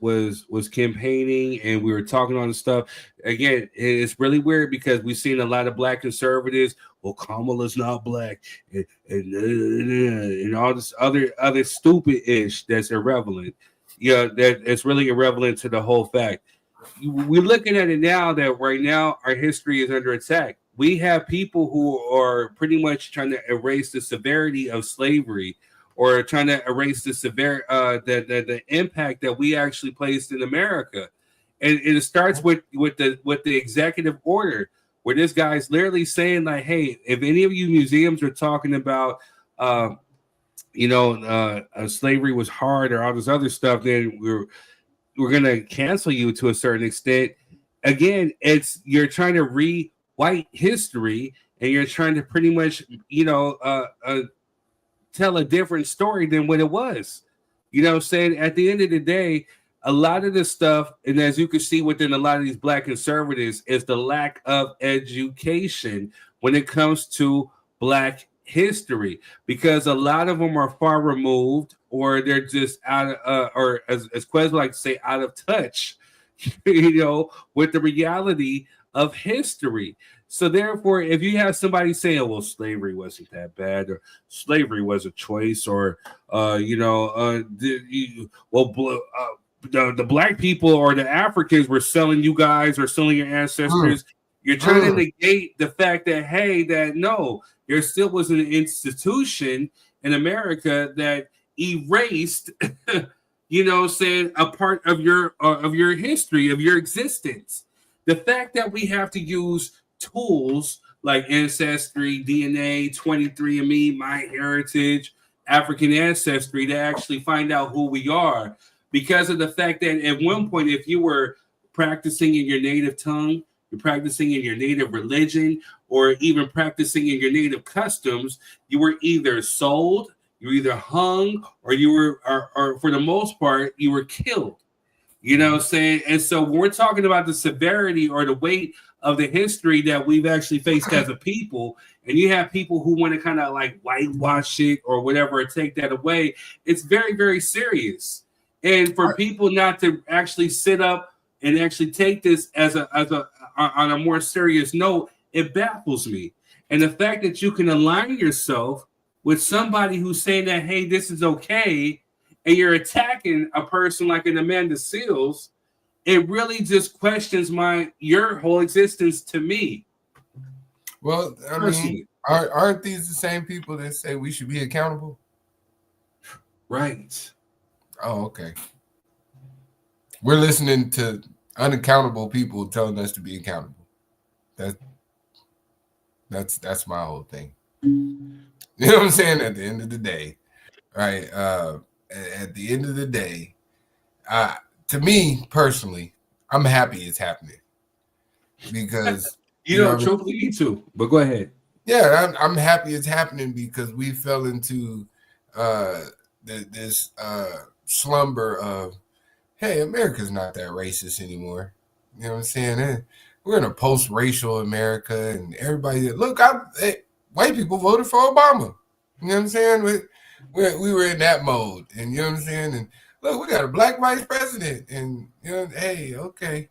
campaigning and we were talking on the stuff, again, it's really weird because we've seen a lot of Black conservatives. Well, Kamala's not Black, and all this other stupid ish that's irrelevant. Yeah, that it's really irrelevant to the whole fact. We're looking at it now that right now our history is under attack. We have people who are pretty much trying to erase the severity of slavery, or trying to erase the the impact that we actually placed in America, and it starts with the executive order, where this guy's literally saying like, "Hey, if any of you museums are talking about, slavery was hard or all this other stuff, then we're gonna cancel you to a certain extent." Again, you're trying to rewrite history, and you're trying to pretty much, tell a different story than what it was. You know what I'm saying? At the end of the day, a lot of this stuff, and as you can see within a lot of these Black conservatives, is the lack of education when it comes to Black history, because a lot of them are far removed, or they're just out of, or as Quez like to say, out of touch, with the reality of history. So therefore, if you have somebody saying, "Well, slavery wasn't that bad," or "slavery was a choice," or the Black people or the Africans were selling you guys or selling your ancestors, you're trying to negate the fact that, hey, that no, there still was an institution in America that erased, saying a part of your history, of your existence. The fact that we have to use tools like Ancestry, DNA, 23andMe, MyHeritage, African Ancestry to actually find out who we are, because of the fact that at one point, if you were practicing in your native tongue, you're practicing in your native religion, or even practicing in your native customs, you were either sold, you were either hung, or you were, or for the most part, you were killed. You know what I'm saying? And so when we're talking about the severity or the weight of the history that we've actually faced as a people, and you have people who want to kind of like whitewash it or whatever, or take that away, it's very, very serious. And for people not to actually sit up and actually take this as on a more serious note, it baffles me. And the fact that you can align yourself with somebody who's saying that, hey, this is okay, and you're attacking a person like an Amanda Seals, it really just questions your whole existence to me. Well, I mean, aren't these the same people that say we should be accountable? Right. Oh, okay. We're listening to unaccountable people telling us to be accountable. That's my whole thing. You know what I'm saying? At the end of the day, right? At the end of the day, to me personally, I'm happy it's happening, because truthfully, me too. But go ahead. Yeah, I'm happy it's happening, because we fell into this slumber of, hey, America's not that racist anymore. You know what I'm saying? We're in a post-racial America, and everybody look. White people voted for Obama. You know what I'm saying? We were in that mode, and you know what I'm saying. And look, we got a Black vice president, and hey, okay,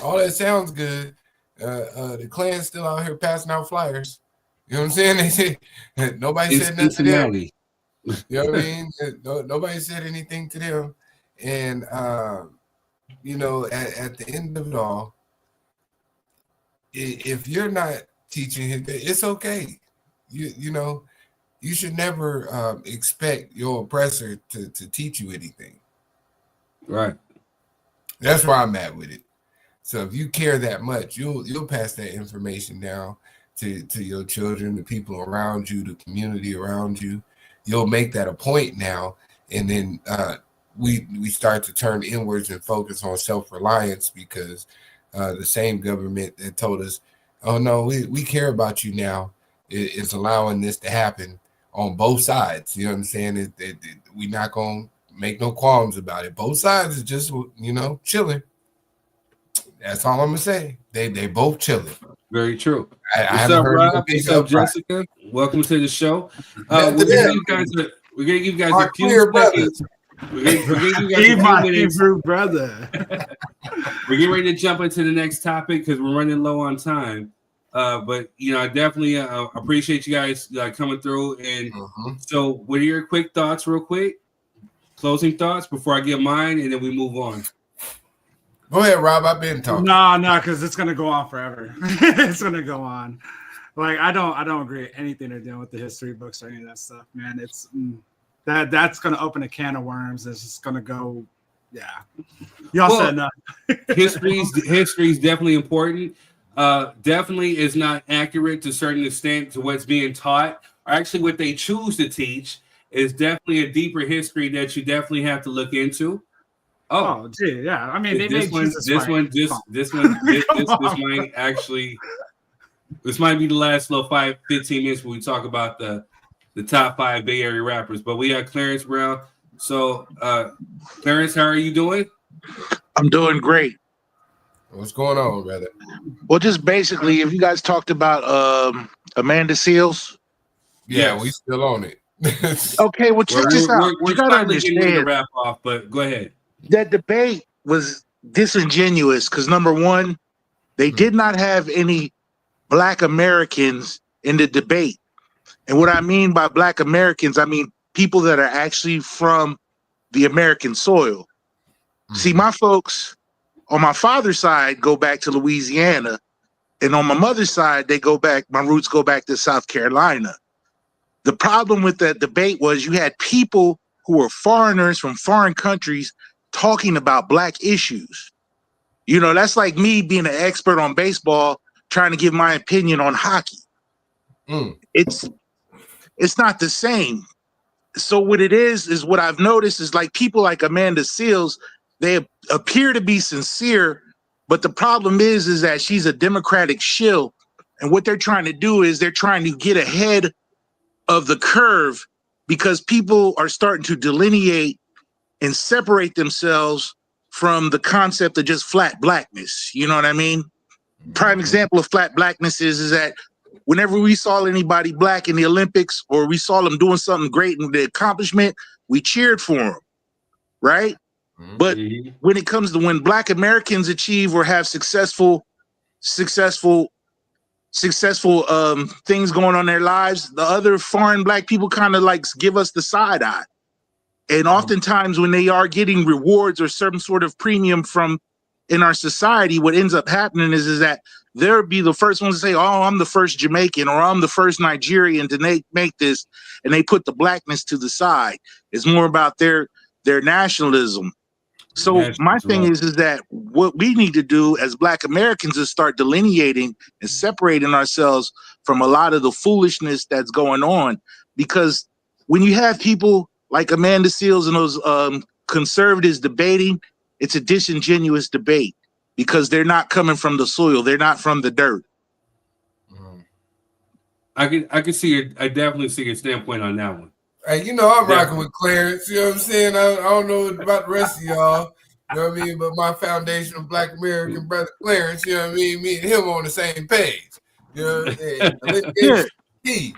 all that sounds good. The Klan's still out here passing out flyers. You know what I'm saying? They say nobody said nothing to them. You know what I mean? Nobody said anything to them, and at the end of it all, if you're not teaching him, it's okay. You should never expect your oppressor to teach you anything. Right. That's where I'm at with it. So if you care that much, you'll pass that information down to your children, the people around you, the community around you. You'll make that a point now, and then we start to turn inwards and focus on self-reliance, because the same government that told us, oh no, we care about you now, it's allowing this to happen on both sides. You know what I'm saying? We're not gonna make no qualms about it. Both sides is just, you know, chilling. That's all I'm gonna say. They both chilling. Very true. I What's haven't up, heard Rob? no big What's up, outcry. Jessica? Welcome to the show. Back We're to gonna them. give you guys Our a few queer seconds. We're gonna give you guys a few my minutes. Hebrew brother. We're getting ready to jump into the next topic because we're running low on time. But you know, I definitely appreciate you guys coming through. And so, what are your quick thoughts, real quick? Closing thoughts before I give mine, and then we move on. Go ahead, Rob. I've been talking. No, because it's gonna go on forever. It's gonna go on. Like I don't agree with anything they're doing with the history books or any of that stuff, man. It's that's gonna open a can of worms. It's just gonna go. Yeah, y'all said no. History's definitely important. Definitely is not accurate to a certain extent to what's being taught. Or actually, what they choose to teach is definitely a deeper history that you definitely have to look into. Oh, gee, yeah. I mean, they this made one, Jesus this right. one, this might actually, this might be the last little 15 minutes when we talk about the top 5 Bay Area rappers. But we got Clarence Brown. So, Clarence, how are you doing? I'm doing great. What's going on, brother? Well, just basically, if you guys talked about Amanda Seals. Yeah, we still on it. Okay, well, check this out. We're You gotta finally getting ready to understand wrap off, but go ahead. that debate was disingenuous because number one, they did not have any Black Americans in the debate. And what I mean by Black Americans, I mean people that are actually from the American soil. See, my folks on my father's side go back to Louisiana, and on my mother's side, my roots go back to South Carolina. The problem with that debate was you had people who were foreigners from foreign countries talking about Black issues. You know, that's like me being an expert on baseball, trying to give my opinion on hockey. It's not the same. So what it is what I've noticed is like people like Amanda Seals, they appear to be sincere, but the problem is that she's a Democratic shill. And what they're trying to do is they're trying to get ahead of the curve because people are starting to delineate and separate themselves from the concept of just flat blackness. You know what I mean? Prime example of flat blackness is that whenever we saw anybody Black in the Olympics or we saw them doing something great in the accomplishment, we cheered for them, right? But when it comes to when Black Americans achieve or have successful things going on in their lives, the other foreign Black people kind of like give us the side eye. And oftentimes when they are getting rewards or some sort of premium from in our society, what ends up happening is that they'll be the first ones to say, oh, I'm the first Jamaican or I'm the first Nigerian to make this. And they put the Blackness to the side. It's more about their nationalism. So my thing is that what we need to do as Black Americans is start delineating and separating ourselves from a lot of the foolishness that's going on. Because when you have people like Amanda Seals and those conservatives debating, it's a disingenuous debate because they're not coming from the soil. They're not from the dirt. I definitely see your standpoint on that one. Hey, you know, I'm rocking with Clarence. You know what I'm saying? I don't know about the rest of y'all. You know what I mean? But my foundation of Black American brother Clarence, you know what I mean? Me and him on the same page. You know what I'm saying? Key.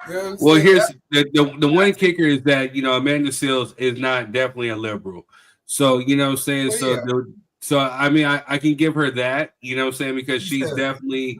You know what I'm Well, saying? here's the one kicker is that, you know, Amanda Seals is not definitely a liberal. So, you know what I'm saying? So I mean, I can give her that, you know what I'm saying? Because she's definitely,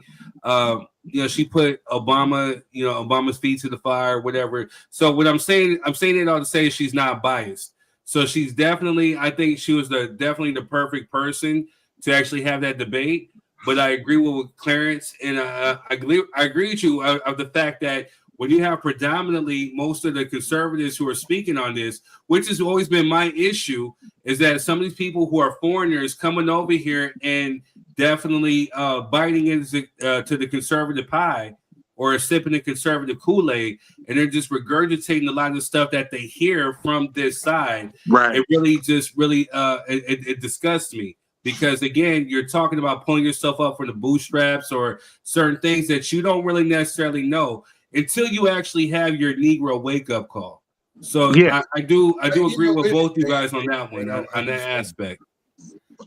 you know, she put Obama's feet to the fire, whatever. So what I'm saying it all to say is she's not biased. So she's definitely, I think she was definitely the perfect person to actually have that debate. But I agree with Clarence, and I agree with you of the fact that when you have predominantly most of the conservatives who are speaking on this, which has always been my issue, is that some of these people who are foreigners coming over here and definitely biting into to the conservative pie or sipping the conservative Kool-Aid, and they're just regurgitating a lot of the stuff that they hear from this side. Right. It really it disgusts me. because again, you're talking about pulling yourself up from the bootstraps or certain things that you don't really necessarily know until you actually have your Negro wake up call. So Yeah. I do agree with both you guys on that one, on that aspect.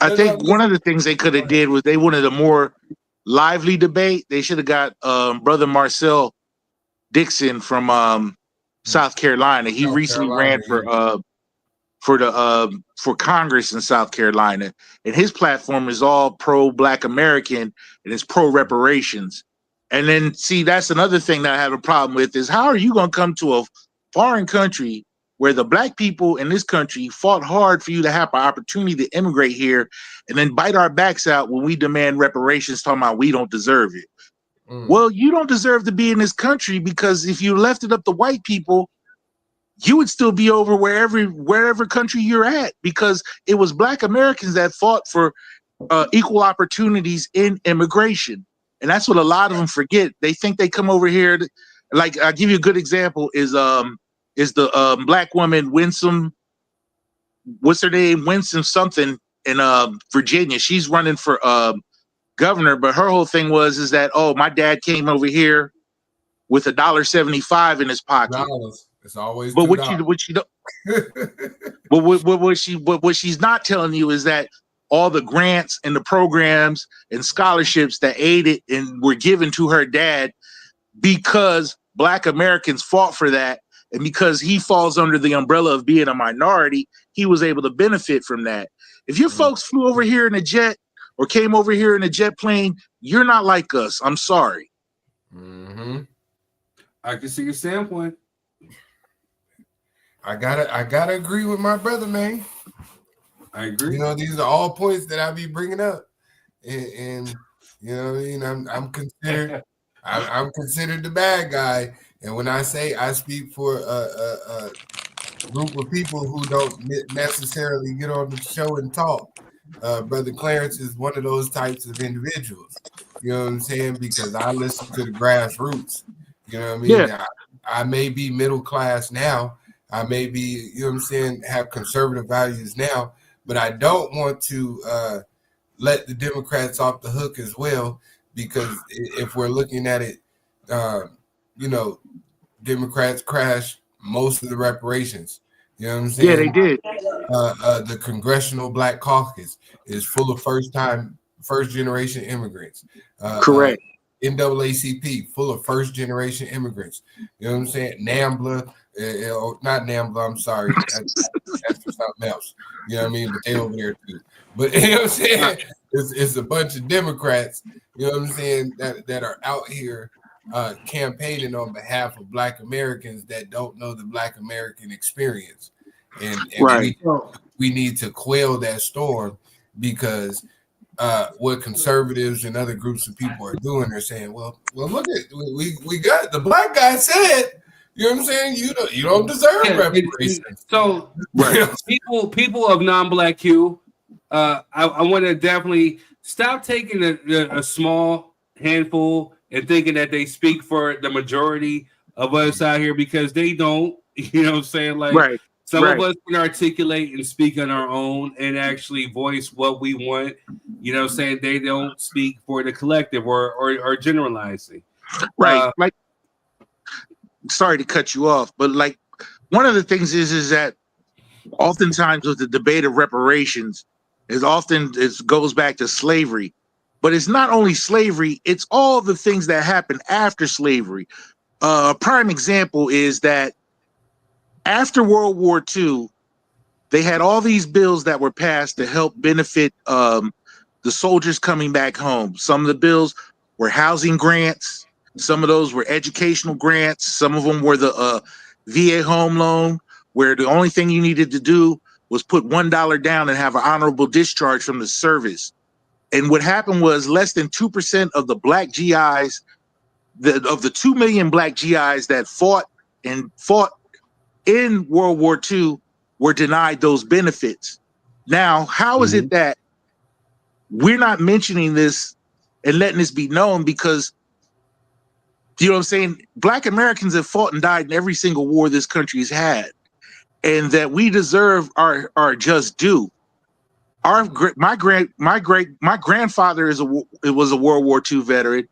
I think one of the things they could have did was they wanted a more lively debate. They should have got brother Marcel Dixon from South Carolina. He recently ran for Congress in South Carolina, and his platform is all pro Black American and it's pro reparations. And then see, that's another thing that I have a problem with is how are you going to come to a foreign country where the Black people in this country fought hard for you to have an opportunity to immigrate here, and then bite our backs out when we demand reparations, talking about we don't deserve it. Well, you don't deserve to be in this country, because if you left it up to white people, you would still be over wherever country you're at, because it was Black Americans that fought for equal opportunities in immigration. And that's what a lot of them forget. They think they come over here like, I'll give you a good example is the Black woman Winsome, what's her name? Winsome something in Virginia. She's running for governor, but her whole thing is that, oh, my dad came over here with $1.75 in his pocket. It's always but $2. what she don't but what she's not telling you is that all the grants and the programs and scholarships that aided and were given to her dad because Black Americans fought for that, and because he falls under the umbrella of being a minority, he was able to benefit from that. If your folks flew over here in a jet or came over here in a jet plane, you're not like us. I'm sorry. I can see your standpoint. I gotta agree with my brother, man. I agree. You know, these are all points that I be bringing up, and you know, I'm considered I'm considered the bad guy. And when I say I speak for a group of people who don't necessarily get on the show and talk, Brother Clarence is one of those types of individuals. You know what I'm saying? Because I listen to the grassroots. You know what I mean? Yeah. I may be middle class now. I may be, you know what I'm saying, have conservative values now, but I don't want to let the Democrats off the hook as well, because if we're looking at it, you know, Democrats crashed most of the reparations. You know what I'm saying? Yeah, they did. The Congressional Black Caucus is full of first generation immigrants. Correct. NAACP full of first generation immigrants. You know what I'm saying? NAMBLA, not NAMBLA, I'm sorry. That's for something else. You know what I mean? But they over there too. But you know what I'm saying? It's a bunch of Democrats, you know what I'm saying, that are out here campaigning on behalf of Black Americans that don't know the Black American experience. And right. we need to quell that storm, because what conservatives and other groups of people are doing, they're saying, well, look at we got the Black guy said, you know what I'm saying, you don't deserve reparations. So people of non-Black Q, I want to definitely stop taking a small handful and thinking that they speak for the majority of us out here, because they don't. You know what I'm saying? Like, some of us can articulate and speak on our own and actually voice what we want. You know what I'm saying? They don't speak for the collective or generalizing. Right. Like, sorry to cut you off, but like, one of the things is that oftentimes with the debate of reparations it goes back to slavery. But it's not only slavery, it's all the things that happened after slavery. A prime example is that after World War II, they had all these bills that were passed to help benefit the soldiers coming back home. Some of the bills were housing grants. Some of those were educational grants. Some of them were the VA home loan, where the only thing you needed to do was put $1 down and have an honorable discharge from the service. And what happened was less than 2% of the Black GIs, of the 2 million Black GIs that fought in World War II, were denied those benefits. Now, how is it that we're not mentioning this and letting this be known? Because, you know what I'm saying, Black Americans have fought and died in every single war this country's had, and that we deserve our just due. My grandfather was a World War II veteran.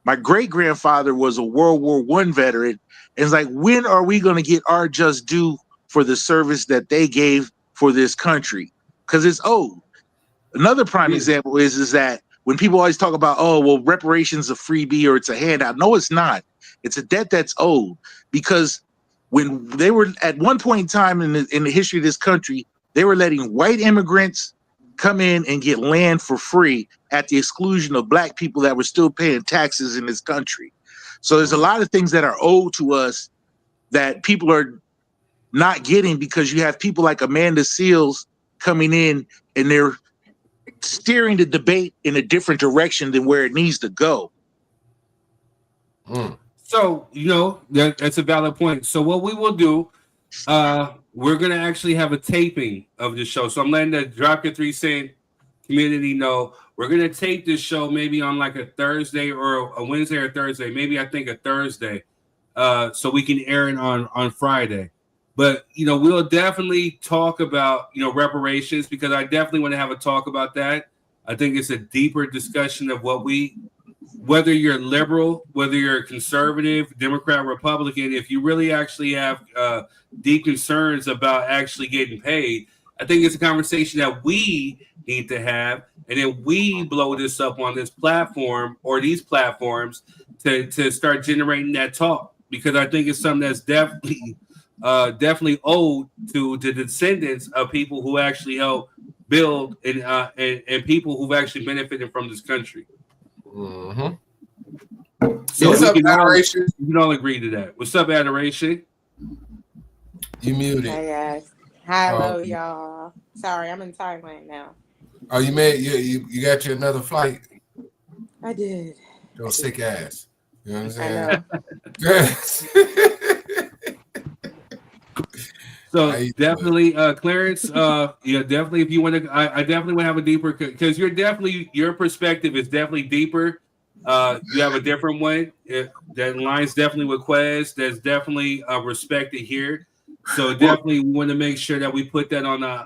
My great grandfather was a World War I veteran. And it's like, when are we going to get our just due for the service that they gave for this country? Because it's owed. Another prime example is that when people always talk about, oh, well, reparations a freebie or it's a handout. No, it's not. It's a debt that's owed, because when they were at one point in time in the history of this country, they were letting white immigrants come in and get land for free at the exclusion of black people that were still paying taxes in this country. So there's a lot of things that are owed to us that people are not getting, because you have people like Amanda Seals coming in and they're steering the debate in a different direction than where it needs to go. So, that's a valid point. So what we will do, we're going to actually have a taping of the show. So I'm letting the Drop Your 3 Cent community know we're going to tape this show maybe on like a Thursday or a Wednesday or Thursday. Maybe I think a Thursday, so we can air it on Friday. But, we'll definitely talk about, reparations, because I definitely want to have a talk about that. I think it's a deeper discussion of whether you're liberal, whether you're conservative, Democrat, Republican, if you really actually have deep concerns about actually getting paid, I think it's a conversation that we need to have. And then we blow this up on this platform or these platforms to start generating that talk, because I think it's something that's definitely owed to the descendants of people who actually help build and people who've actually benefited from this country. Mm-hmm. So what's up, Adoration? We can all agree to that. What's up, Adoration? You muted. Hi guys. Hello, y'all. Sorry, I'm in Thailand now. Oh, you made you got you another flight? I did. Your sick ass. You know what I'm saying? So definitely, Clarence. Definitely. If you want to, I definitely want to have a deeper, because your perspective is definitely deeper. You have a different one that aligns definitely with Quez. That's definitely respected here. So definitely, we want to make sure that we put that on a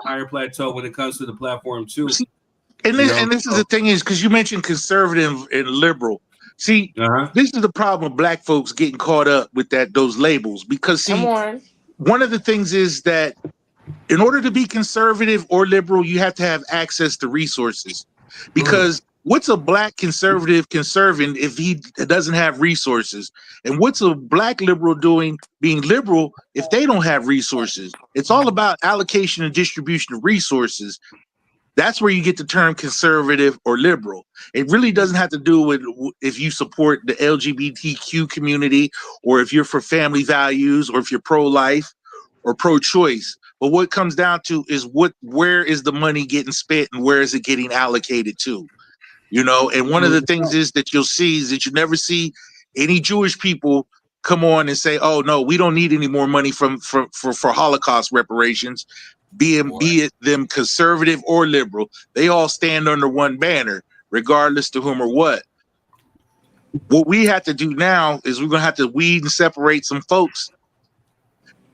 higher plateau when it comes to the platform too. And this is the thing, is because you mentioned conservative and liberal. See, this is the problem with black folks getting caught up with those labels, because one of the things is that in order to be conservative or liberal, you have to have access to resources. Because what's a black conservative conserving if he doesn't have resources? And what's a black liberal doing being liberal if they don't have resources? It's all about allocation and distribution of resources. That's where you get the term conservative or liberal. It really doesn't have to do with if you support the LGBTQ community, or if you're for family values, or if you're pro-life or pro-choice. But what it comes down to is where is the money getting spent and where is it getting allocated to? And one of the things is that you'll see is that you never see any Jewish people come on and say, oh no, we don't need any more money for Holocaust reparations. Be it them conservative or liberal, they all stand under one banner, regardless to whom or what. What we have to do now is we're going to have to weed and separate some folks.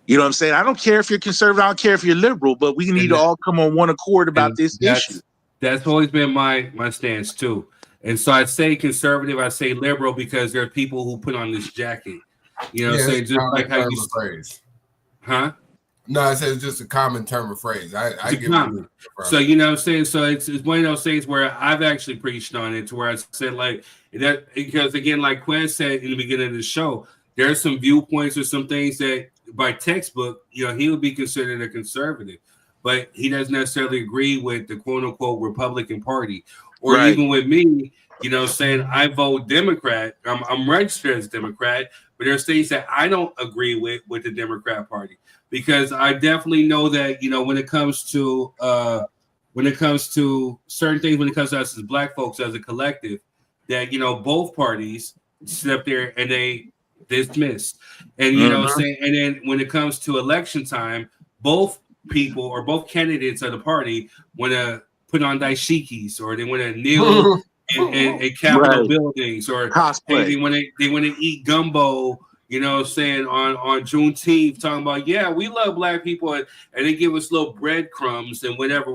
You know what I'm saying? I don't care if you're conservative, I don't care if you're liberal, but we need to all come on one accord about this issue. That's always been my stance too. And so I say conservative, I say liberal, because there are people who put on this jacket. You know what I'm saying? Just like how you phrase. Huh? No, I said it's just a common term of phrase. I get it. So you know what I'm saying? So it's one of those things where I've actually preached on it, to where I said like that, because again, like Quinn said in the beginning of the show, there are some viewpoints or some things that by textbook, he would be considered a conservative, but he doesn't necessarily agree with the quote unquote Republican Party, or even with me, saying I vote Democrat. I'm registered as a Democrat, but there's things that I don't agree with the Democrat Party, because I definitely know that, when it comes to certain things, when it comes to us as black folks as a collective, that, both parties sit up there and they dismiss. And, saying, and then when it comes to election time, both people or both candidates of the party want to put on dashikis, or they want to kneel in Capitol buildings, or hey, they want to eat gumbo you know what I'm saying, on Juneteenth, talking about, yeah, we love black people, and they give us little breadcrumbs and whatever,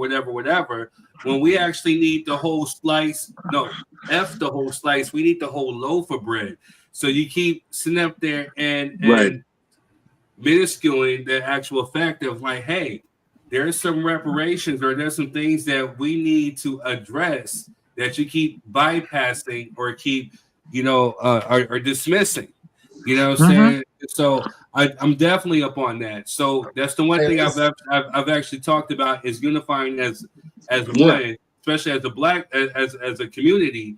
when we actually need the whole slice. No, F the whole slice. We need the whole loaf of bread. So you keep sitting up there and minusculing the actual fact of like, hey, there's some reparations or there's some things that we need to address that you keep bypassing or keep, or dismissing. You know what I'm saying? So I'm definitely up on that. So that's the one thing I've actually talked about is unifying as one, especially as a black as a community,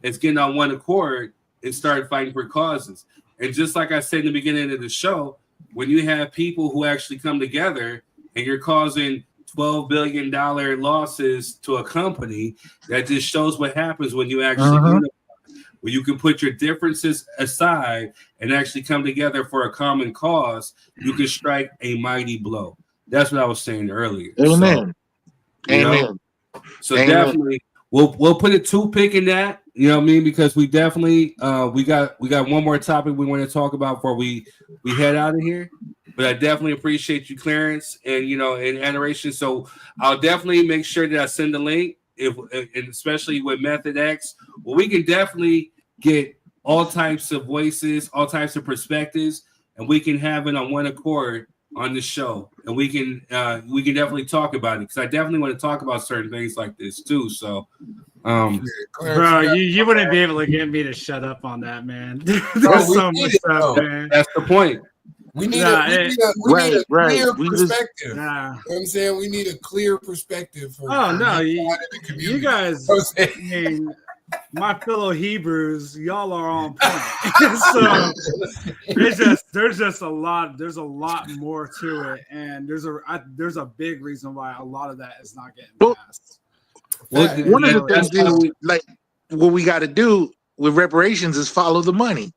is getting on one accord and start fighting for causes. And just like I said in the beginning of the show, when you have people who actually come together and you're causing $12 billion losses to a company, that just shows what happens when you actually unify. Where you can put your differences aside and actually come together for a common cause, you can strike a mighty blow. That's what I was saying earlier. Amen. So, definitely we'll put a toothpick in that, you know what I mean? Because we definitely we got one more topic we want to talk about before we head out of here. But I definitely appreciate you, Clarence, and and adoration. So I'll definitely make sure that I send the link. And especially with Method X, well, we can definitely get all types of voices, all types of perspectives, and we can have it on one accord on the show, and we can definitely talk about it, because I definitely want to talk about certain things like this too. So, bro, you wouldn't be able to get me to shut up on that, man. There's so much stuff, man. That's the point. We need a clear perspective. You know what I'm saying? We need a clear perspective. You guys, I mean, my fellow Hebrews, y'all are on point. So there's just a lot. There's a lot more to it, and there's a big reason why a lot of that is not getting passed. One of the things is, like, what we got to do with reparations is follow the money.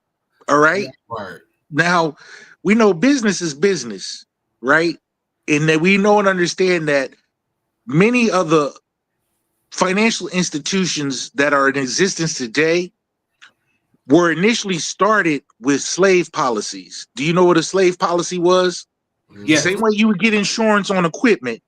All right. Right. Now, we know business is business, right? And that we know and understand that many of the financial institutions that are in existence today were initially started with slave policies. Do you know what a slave policy was? Yes. Same way you would get insurance on equipment,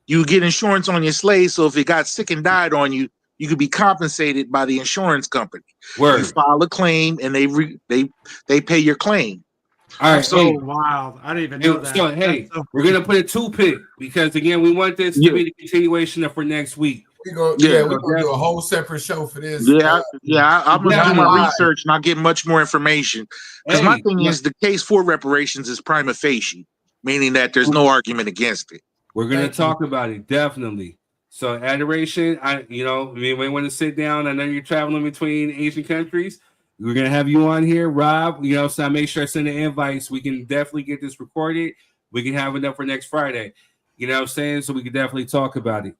you would get insurance on your slave. So if it got sick and died on you, you could be compensated by the insurance company. Word. You file a claim and they pay your claim. All right, so wild. I didn't even know that. So, we're gonna put a toothpick, because again, we want this to be the continuation for next week. We're gonna do a whole separate show for this. I'm gonna do my research and I'll get much more information. Because my thing is, the case for reparations is prima facie, meaning that there's no argument against it. We're gonna talk about it, definitely. So, adoration, we want to sit down. I know you're traveling between Asian countries. We're gonna have you on here, Rob. So I make sure I send the invites. We can definitely get this recorded. We can have it up for next Friday. You know what I'm saying? So we can definitely talk about it.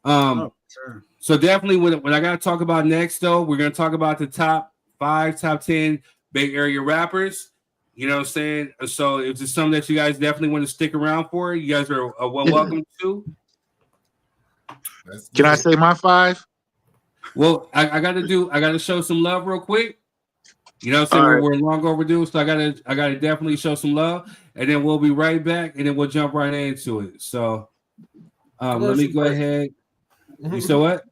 Sure. So definitely, what I gotta talk about next, though, we're gonna talk about the top 10 Bay Area rappers. You know what I'm saying? So it's just something that you guys definitely want to stick around for. You guys are well welcome to. Can I say my 5? Well, I gotta show some love real quick. You know what I'm saying? Right. We're long overdue, so I gotta definitely show some love, and then we'll be right back, and then we'll jump right into it. So let me go ahead. You said what?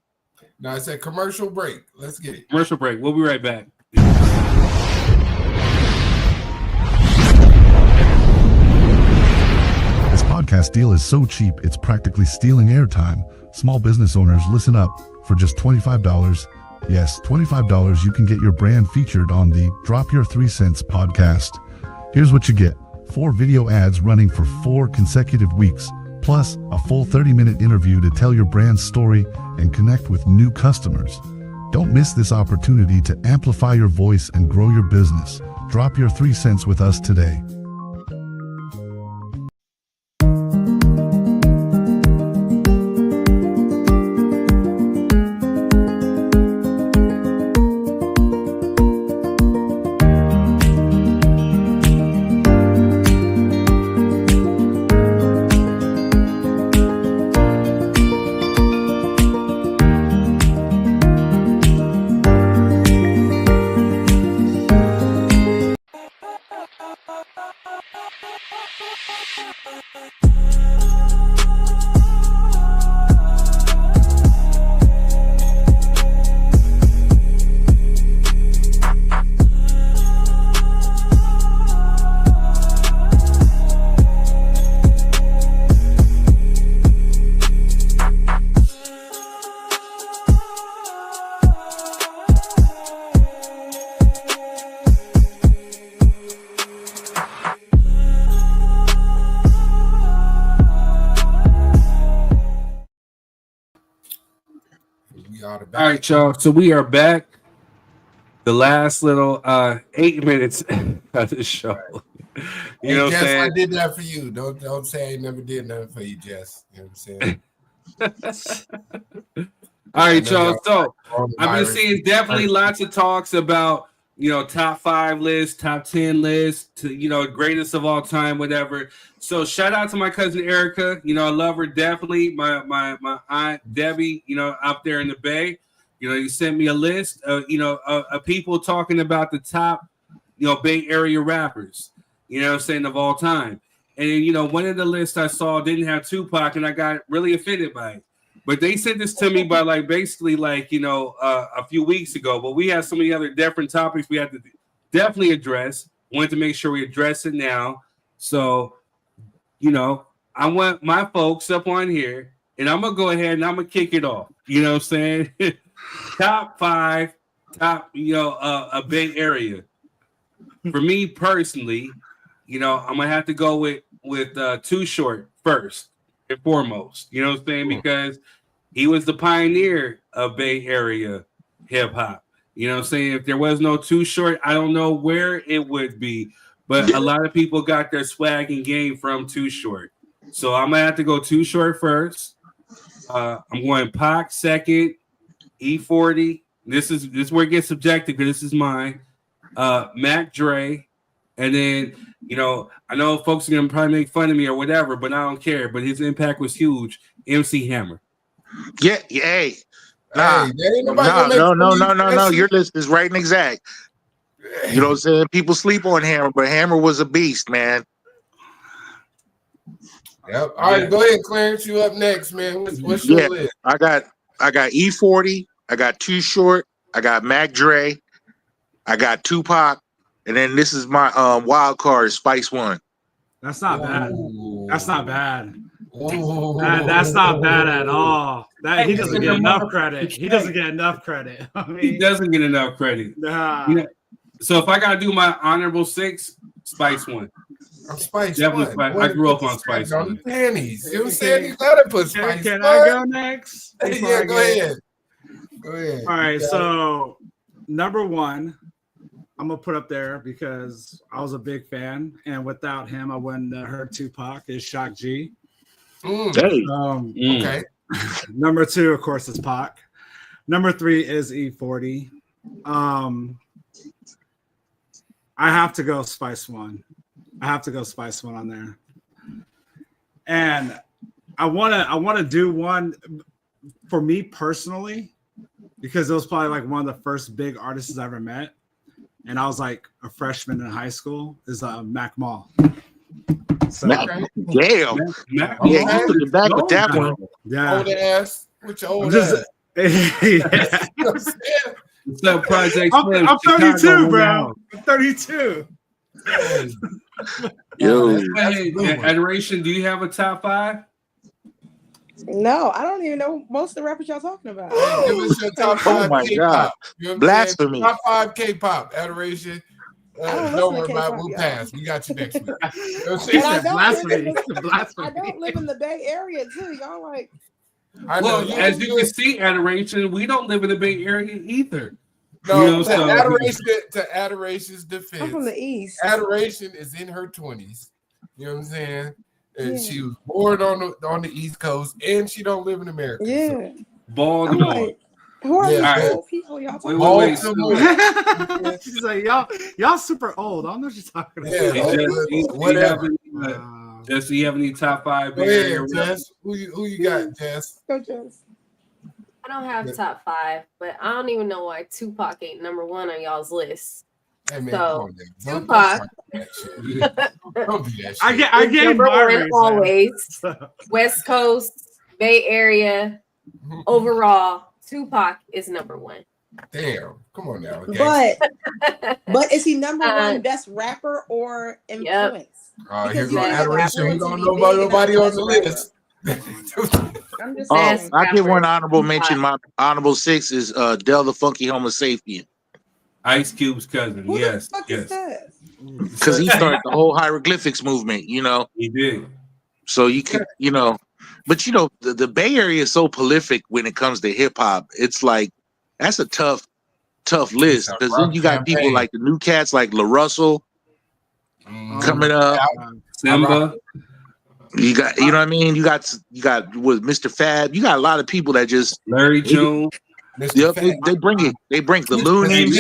No, I said commercial break. Let's get it. Commercial break. We'll be right back. This podcast deal is so cheap, it's practically stealing airtime. Small business owners, listen up. For just $25, yes, $25, you can get your brand featured on the Drop Your 3 Cents podcast. Here's what you get: 4 video ads running for 4 consecutive weeks, plus a full 30-minute interview to tell your brand's story and connect with new customers. Don't miss this opportunity to amplify your voice and grow your business. Drop your 3 cents with us today. All right, y'all. So we are back. The last little 8 minutes of the show. You know what I'm Jess, saying? I did that for you. Don't say I never did nothing for you, Jess. You know what I'm saying? All right, y'all. y'all So like I've been coronavirus. seeing definitely lots of talks about, top 5 lists, top 10 lists, greatest of all time, whatever. So shout out to my cousin Erica. I love her definitely. My aunt Debbie, out there in the Bay. You sent me a list of, of people talking about the top, Bay Area rappers, of all time. And, one of the lists I saw didn't have Tupac, and I got really offended by it. But they sent this to me by basically a few weeks ago. But we have so many other different topics we have to definitely address. Wanted to make sure we address it now. So, I want my folks up on here, and I'm gonna go ahead and I'm gonna kick it off. You know what I'm saying? Top 5, a Bay Area. For me personally, I'm gonna have to go with Too Short first and foremost. You know what I'm saying? Because he was the pioneer of Bay Area hip hop. You know what I'm saying? If there was no Too Short, I don't know where it would be. But a lot of people got their swag and game from Too Short. So I'm gonna have to go Too Short first. I'm going Pac second, E40. This is where it gets subjective because this is mine. Mac Dre, and then I know folks are gonna probably make fun of me or whatever, but I don't care. But his impact was huge. MC Hammer. Yeah, hey. Nah, no. Your list is right and exact. You know what I'm saying? People sleep on Hammer, but Hammer was a beast, man. Yep. All right, go ahead, Clarence. You up next, man. What's your list? I got E40. I got Too Short. I got Mac Dre. I got Tupac, and then this is my wild card, Spice One. That's not bad. That's not bad. That's not bad at all. He doesn't get enough credit. He doesn't get enough credit. I mean, he doesn't get enough credit. Nah. So if I gotta do my honorable 6, Spice One. I'm Spice Definitely One. I grew up on Spice on One. The panties. You know what I'm saying? You gotta put Spice Can One. I go next? Yeah, go ahead. Go ahead. All right, so number 1, I'm gonna put up there because I was a big fan, and without him, I wouldn't have heard Tupac. Is Shock G. Okay. Number 2, of course, is Pac. Number 3 is E40. I have to go Spice One. I have to go Spice One on there. And I wanna do one for me personally, because it was probably like one of the first big artists I ever met. And I was like a freshman in high school, is Mac Mall. So, damn. Mac Yeah, you put it back with that one. Yeah. Old ass. With your old ass. Yeah. What's up, Project Slim? I'm 32, Chicago, bro. I'm 32. Yo. Hey, Adoration, do you have a top 5? No, I don't even know most of the rappers y'all talking about. Give us your top 5 my K-pop. God. You know what I'm Blasphemy. saying? Top 5 K-pop. Adoration. Don't worry about it. We'll K-pop, pass. We got you next week. You know what I'm And saying? I Blasphemy. don't live in the Bay Area too. Y'all like, I know. Well, as you can see, Adoration, we don't live in the Bay Area either. No, You know, to Adoration's defense, I'm from the East. Adoration is in her 20s. You know what I'm saying? And Yeah. she was born on the East Coast, and she don't live in America. Yeah. So. Baltimore. I'm like, who are Yeah. these old people y'all talking Wait, about? wait. She's like, y'all super old. I don't know what you're talking about. Yeah, Jess, do you have any top 5? Go ahead, Jess. Who you got, Jess? Go Jess. I don't have top 5, but I don't even know why Tupac ain't number 1 on y'all's list. Hey man, So, come on, Tupac. don't do that shit. I get number one Myri's, always. West Coast, Bay Area, overall, Tupac is number one. Damn, come on now. But is he number one best rapper or influence? Here go Because adoration. We don't know about nobody on the list. I'm just Oh, saying. I get one honorable mention. My honorable 6 is Del the Funky Homo Sapien. Ice Cube's cousin. Who Yes, the fuck yes. is that? Because he started the whole hieroglyphics movement, you know. He did. So you could, you know, but you know, the Bay Area is so prolific when it comes to hip hop. It's like that's a tough list because then you got people like the new cats like La Russell coming up. Simba. You got, you know what I mean? You got with Mr. Fab. You got a lot of people that just Larry June. Yep, they bring it. They bring the Loonies.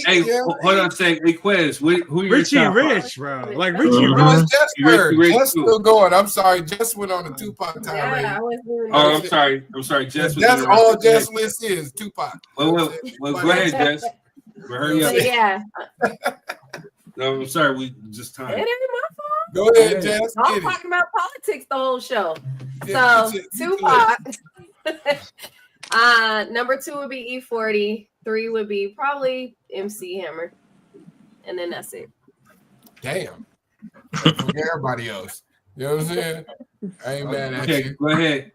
Hey, hold on a second. Hey, Quez, who are your Richie top Rich, five? bro. Like Richie No, Rich. it's Just Rich Just too. still going. I'm sorry. Just went on the Tupac tirade. Oh, I'm sorry. Jess. That's all Jess list is. Tupac. Well, go ahead, Jess. Hurry up. So, yeah. No, I'm sorry. We just It time. ain't my fault. Go ahead, Jess. I'm talking about politics the whole show. Yeah, So get Tupac. Number 2 would be E40. 3 would be probably MC Hammer. And then that's it. Damn. Forget everybody else. You know what I'm saying? I ain't mad at you. Go ahead.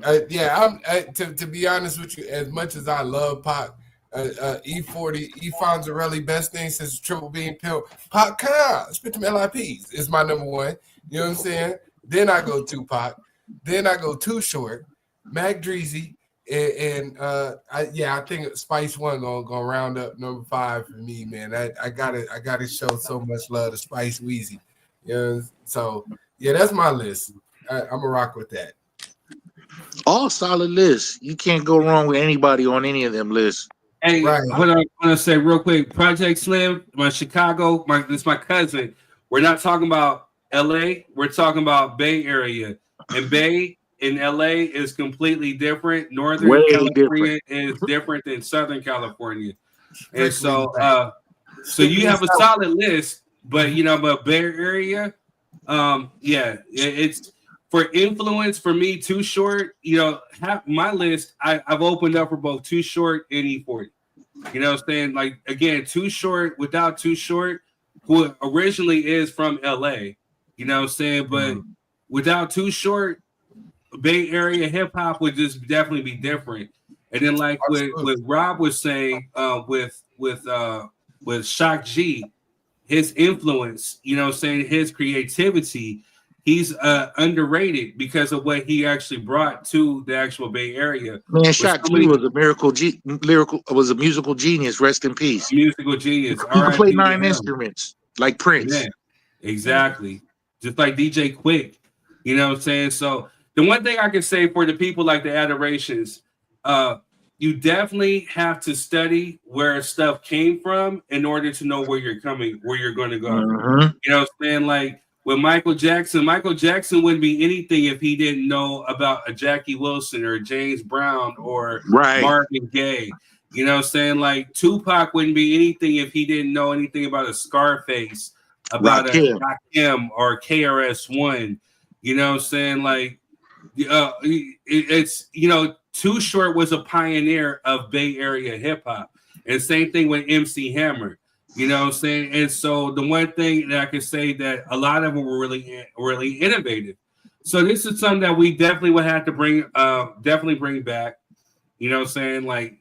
To be honest with you, as much as I love Pac, E40, E Fonzarelli, best thing since Triple Beam Pill. Pac, come on, spit them LIPs. Is my number one. You know what I'm saying? Then I go Tupac. Then I go Too Short, Mac Dreezy, and I think Spice One gonna round up number 5 for me, man. I gotta show so much love to Spice Weezy. You know, so yeah, that's my list. I'm gonna rock with that. All solid lists. You can't go wrong with anybody on any of them lists. Hey, what I want to say real quick, Project Slim, Chicago, this is my cousin. We're not talking about LA, we're talking about Bay Area. And Bay in LA is completely different. Northern California is different than Southern California. And so you have a solid list, but but Bay Area, it's for influence for me, Too Short, my list, I've opened up for both Too Short and E40. You know what I'm saying? Like, again, Too Short, without Too Short, who originally is from LA, you know what I'm saying? But without Too Short, Bay Area hip hop would just definitely be different. And then, like what Rob was saying, with Shock G, his influence, you know what I'm saying, his creativity, he's underrated because of what he actually brought to the actual Bay Area. Man, Shock G was a musical genius. Rest in peace. Musical genius. He could play 9 instruments like Prince. Yeah, exactly. Just like DJ Quick. You know what I'm saying? So the one thing I can say for the people like the Adorations, you definitely have to study where stuff came from in order to know where you're going to go. You know what I'm saying? Like with Michael Jackson wouldn't be anything if he didn't know about a Jackie Wilson or James Brown or Marvin Gaye. You know what I'm saying? Like Tupac wouldn't be anything if he didn't know anything about a Scarface, about a Rakim or KRS-One. You know what I'm saying? Like it's Too Short was a pioneer of Bay Area hip hop. And same thing with MC Hammer. You know what I'm saying? And so the one thing that I can say that a lot of them were really innovative. So this is something that we definitely would have to bring back. You know what I'm saying? Like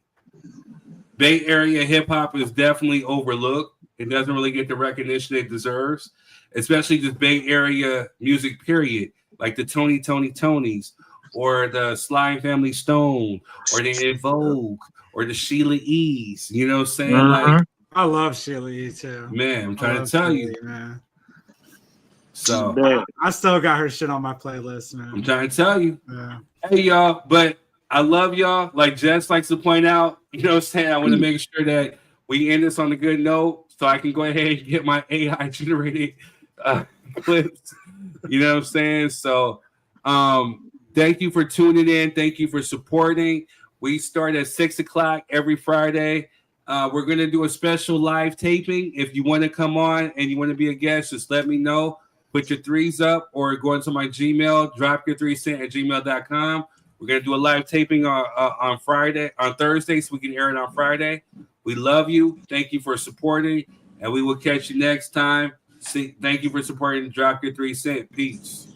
Bay Area hip hop is definitely overlooked. It doesn't really get the recognition it deserves, especially just Bay Area music, period. Like the Tonys, or the Sly and Family Stone, or the En Vogue, or the Sheila E's. You know what I'm saying? Like, I love Sheila E too. Man, I'm trying to tell you, man. So I still got her shit on my playlist, man. I'm trying to tell you. Yeah. Hey y'all, but I love y'all. Like Jess likes to point out, you know what I'm saying? I want to make sure that we end this on a good note so I can go ahead and get my AI generated clips. You know what I'm saying? So thank you for tuning in. Thank you for supporting. We start at 6 o'clock every Friday. We're going to do a special live taping. If you want to come on and you want to be a guest, just let me know. Put your threes up or go into my Gmail, drop your 3 cent at gmail.com. We're going to do a live taping on Thursday, so we can air it on Friday. We love you. Thank you for supporting, and we will catch you next time. Thank you for supporting Drop Your 3 Cent. Peace.